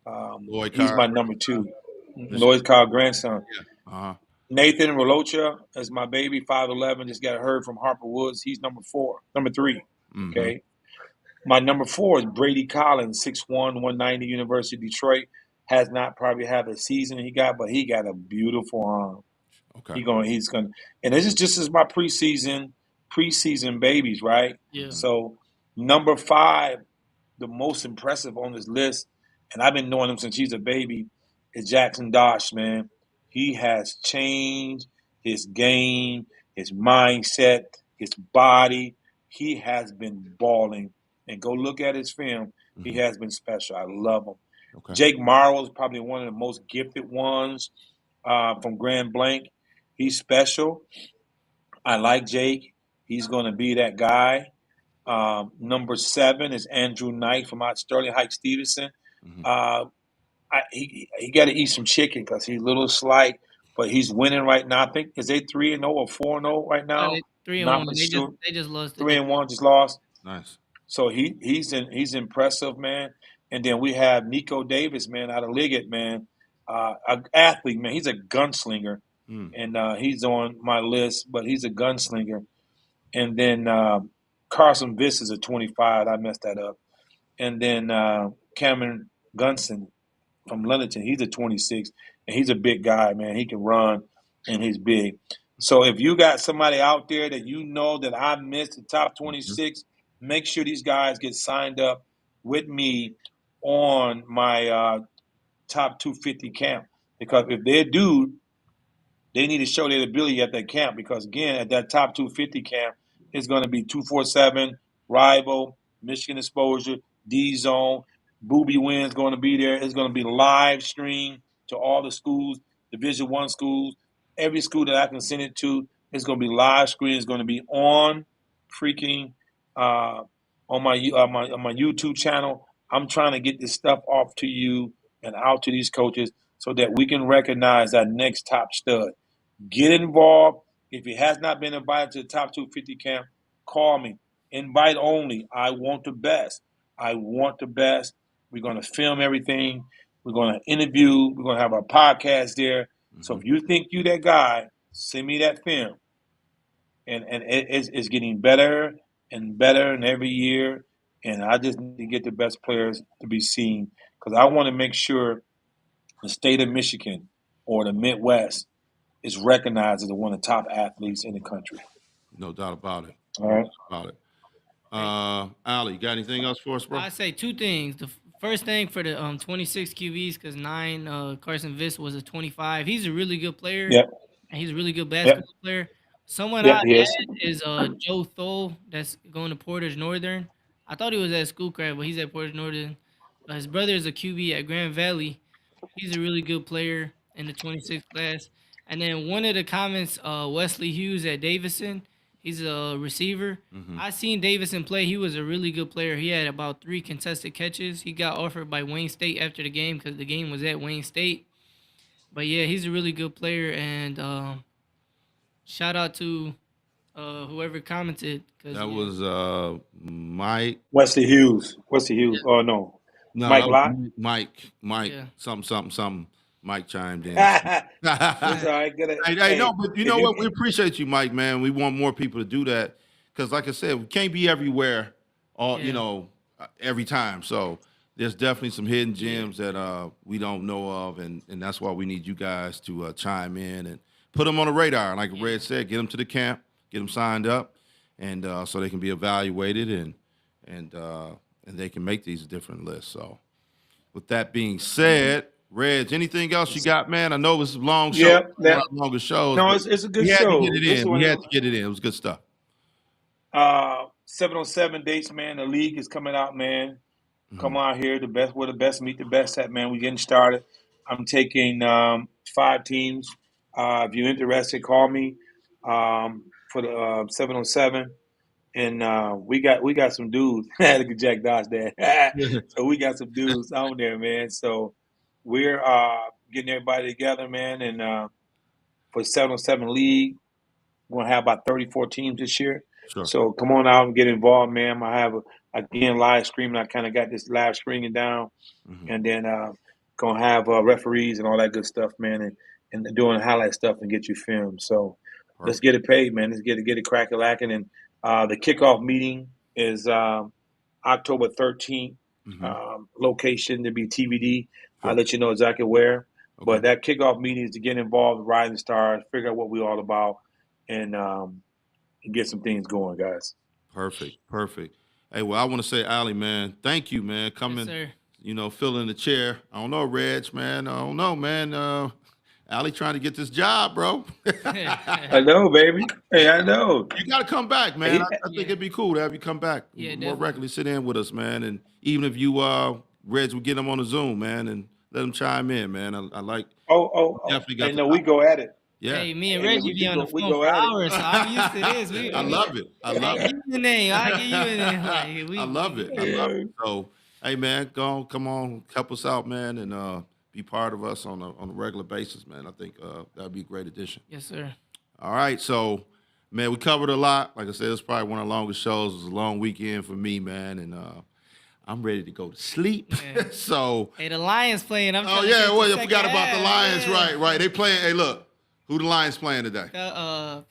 Lloyd He's Carr, my number two. Michigan. Lloyd Carr grandson. Yeah. Uh-huh. Nathan Rolocha is my baby, 5'11", just got hurt from Harper Woods. He's number three. Mm-hmm. Okay. My number four is Brady Collins, 6'1", 190, University of Detroit. Has not probably had the season he got, but he got a beautiful arm. Okay. He's gonna, and this is just as my preseason babies, right? Yeah. So number five, the most impressive on this list, and I've been knowing him since he's a baby, is Jackson Dosh, man. He has changed his game, his mindset, his body. He has been balling. And go look at his film. He Mm-hmm. has been special. I love him. Okay. Jake Morrow is probably one of the most gifted ones from Grand Blanc. He's special. I like Jake. He's going to be that guy. Number 7 is Andrew Knight from out Sterling Heights Stevenson. Mm-hmm. He got to eat some chicken because he's a little slight, but he's winning right now. I think is they 3-0 or 4-0 right Oh, now. they 3 and Not 1. for They sure. just lost the 3-1 just lost. Nice. So he's impressive, man. And then we have Nico Davis, man, out of Liggett, man, an athlete, man. He's a gunslinger, and he's on my list, but he's a gunslinger. And then Carson Viss is a 25. I messed that up. And then Cameron Gunson from Londonton, he's a 26, and he's a big guy, man. He can run, and he's big. So if you got somebody out there that you know that I missed the top 26, make sure these guys get signed up with me on my top 250 camp. Because if they do, they need to show their ability at that camp. Because, again, at that top 250 camp, it's going to be 247, Rival, Michigan Exposure, D-Zone. Booby Win's going to be there. It's going to be live stream to all the schools, Division I schools. Every school that I can send it to, it's going to be live screen. It's going to be on freaking on my YouTube channel. I'm trying to get this stuff off to you and out to these coaches so that we can recognize that next top stud. Get involved. If he has not been invited to the top 250 camp, call me. Invite only. I want the best. I want the best. We're going to film everything. We're going to interview. We're going to have our podcast there. So Mhm. if you think you that guy, send me that film. And it's getting better and better and every year. And I just need to get the best players to be seen because I want to make sure the state of Michigan or the Midwest is recognized as one of the top athletes in the country. No doubt about it. All No right. doubt about it. Ali, you got anything else for us, bro? I say two things. The first thing for the 26 QBs, because 9 Carson Viss was a 25. He's a really good player, Yep. and he's a really good Yep. basketball player. Someone Yep. I Yes. add is Joe Thole, that's going to Portage Northern. I thought he was at Schoolcraft, but he's at Portage Northern. His brother is a QB at Grand Valley. He's a really good player in the 26 class. And then one of the comments, Wesley Hughes at Davidson. He's a receiver. Mhm. I seen Davidson play. He was a really good player. He had about 3 contested catches. He got offered by Wayne State after the game because the game was at Wayne State. But yeah, he's a really good player. And shout out to whoever commented. That was Mike. Wesley Hughes. Wesley Hughes. Oh no. No, Mike that Lott. was Mike, Yeah. something. Mike chimed in. It's all right. Good. Hey, no, but you if know what? We appreciate you, Mike, man. We want more people to do that because, like I said, we can't be everywhere, Yeah. every time. So there's definitely some hidden gems that we don't know of, and that's why we need you guys to chime in and put them on the radar. Like Red said, get them to the camp, get them signed up, and so they can be evaluated and they can make these different lists. So with that being said, Reg, anything else you got, man? I know it was a long show, Yeah. one of our longer shows. No, but it's a good we had show. to get it This in. one, We had to get it in. It was good stuff. 7-on-7 dates, man. The league is coming out, man. Come Mhm. out here. The best where the best meet the best at, man. We getting started. I'm taking 5 teams. If you're interested, call me for the 7-on-7. And we got some dudes. Look at Jack Dodge there. So we got some dudes on there, man. So we're getting everybody together, man. And for 7-on-7 league, we're gonna have about 34 teams this year. Sure. So come on out and get involved, man. I have again live streaming. I kind of got this live streaming down, Mhm. and then gonna have referees and all that good stuff, man, and doing highlight stuff and get you filmed. So let's Perfect. get it paid, man. Let's get it crack-a-lacking. And the kickoff meeting is October 13th. Mhm. Location to be TBD. I'll Sure. let you know exactly where. Okay. But that kickoff meeting is to get involved with Rising Stars, figure out what we're all about, and get some things going, guys. Perfect. Hey, well, I want to say, Ali, man, thank you, man, Yes, coming, sir. filling the chair. I don't know, Reg, man. I don't know, man. Ali trying to get this job, bro. I know, baby. Hey, I know. You got to come back, man. I think Yeah. it'd be cool to have you come back Yeah, more definitely. regularly, sit in with us, man. And even if you, Reg, would get them on the Zoom, man, and let them chime in, man. I like, Oh. definitely got Hey, the no, we go at it. yeah. Hey, me and Hey, Reggie we be on the go- we phone go for at it. hours, so I'm used to this. I love it. I love Hey, it. give you a name. I give you a name. Like, I love it. I love it. So, hey, man, come on, help us out, man, and be part of us on a regular basis, man. I think that'd be a great addition. Yes, sir. All right, so, man, we covered a lot. Like I said, it's probably one of the longest shows. It was a long weekend for me, man, and I'm ready to go to sleep. Yeah. So, Hey, the Lions playing. I'm oh trying to yeah, catch well, the you forgot second about the half. Lions, Yeah. right? They playing. Hey, look, who the Lions playing today? The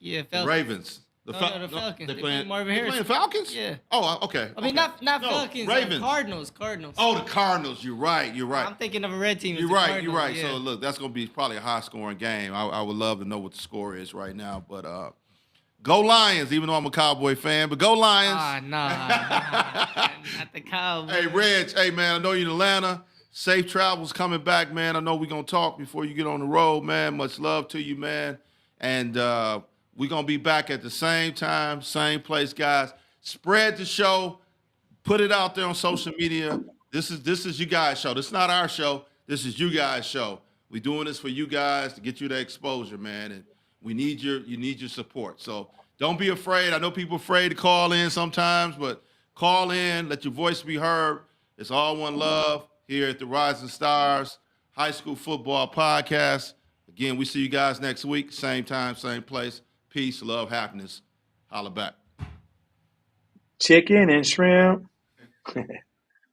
The Falcons. Ravens. No, the Falcons. They They playing playing Marvin they Harrison. playing Falcons? Yeah. Oh, okay. I mean, okay. not No, Falcons. Ravens. Cardinals. Oh, the Cardinals. You're right. I'm thinking of a red team. It's You're the right. You're Cardinals, right. yeah. So look, that's gonna be probably a high scoring game. I would love to know what the score is right now. But go Lions, even though I'm a Cowboy fan, but go Lions. Nah, not the Cowboys. Hey, Reg, hey man, I know you're in Atlanta. Safe travels coming back, man. I know we're gonna talk before you get on the road, man. Much love to you, man. And we're gonna be back at the same time, same place, guys. Spread the show, put it out there on social media. This is you guys' show. This is not our show. This is you guys' show. We're doing this for you guys to get you the exposure, man. And you need your support. So don't be afraid. I know people are afraid to call in sometimes, but call in, let your voice be heard. It's all one love here at the Rising Stars High School Football Podcast. Again, we see you guys next week, same time, same place. Peace, love, happiness. Holla back. Chicken and shrimp.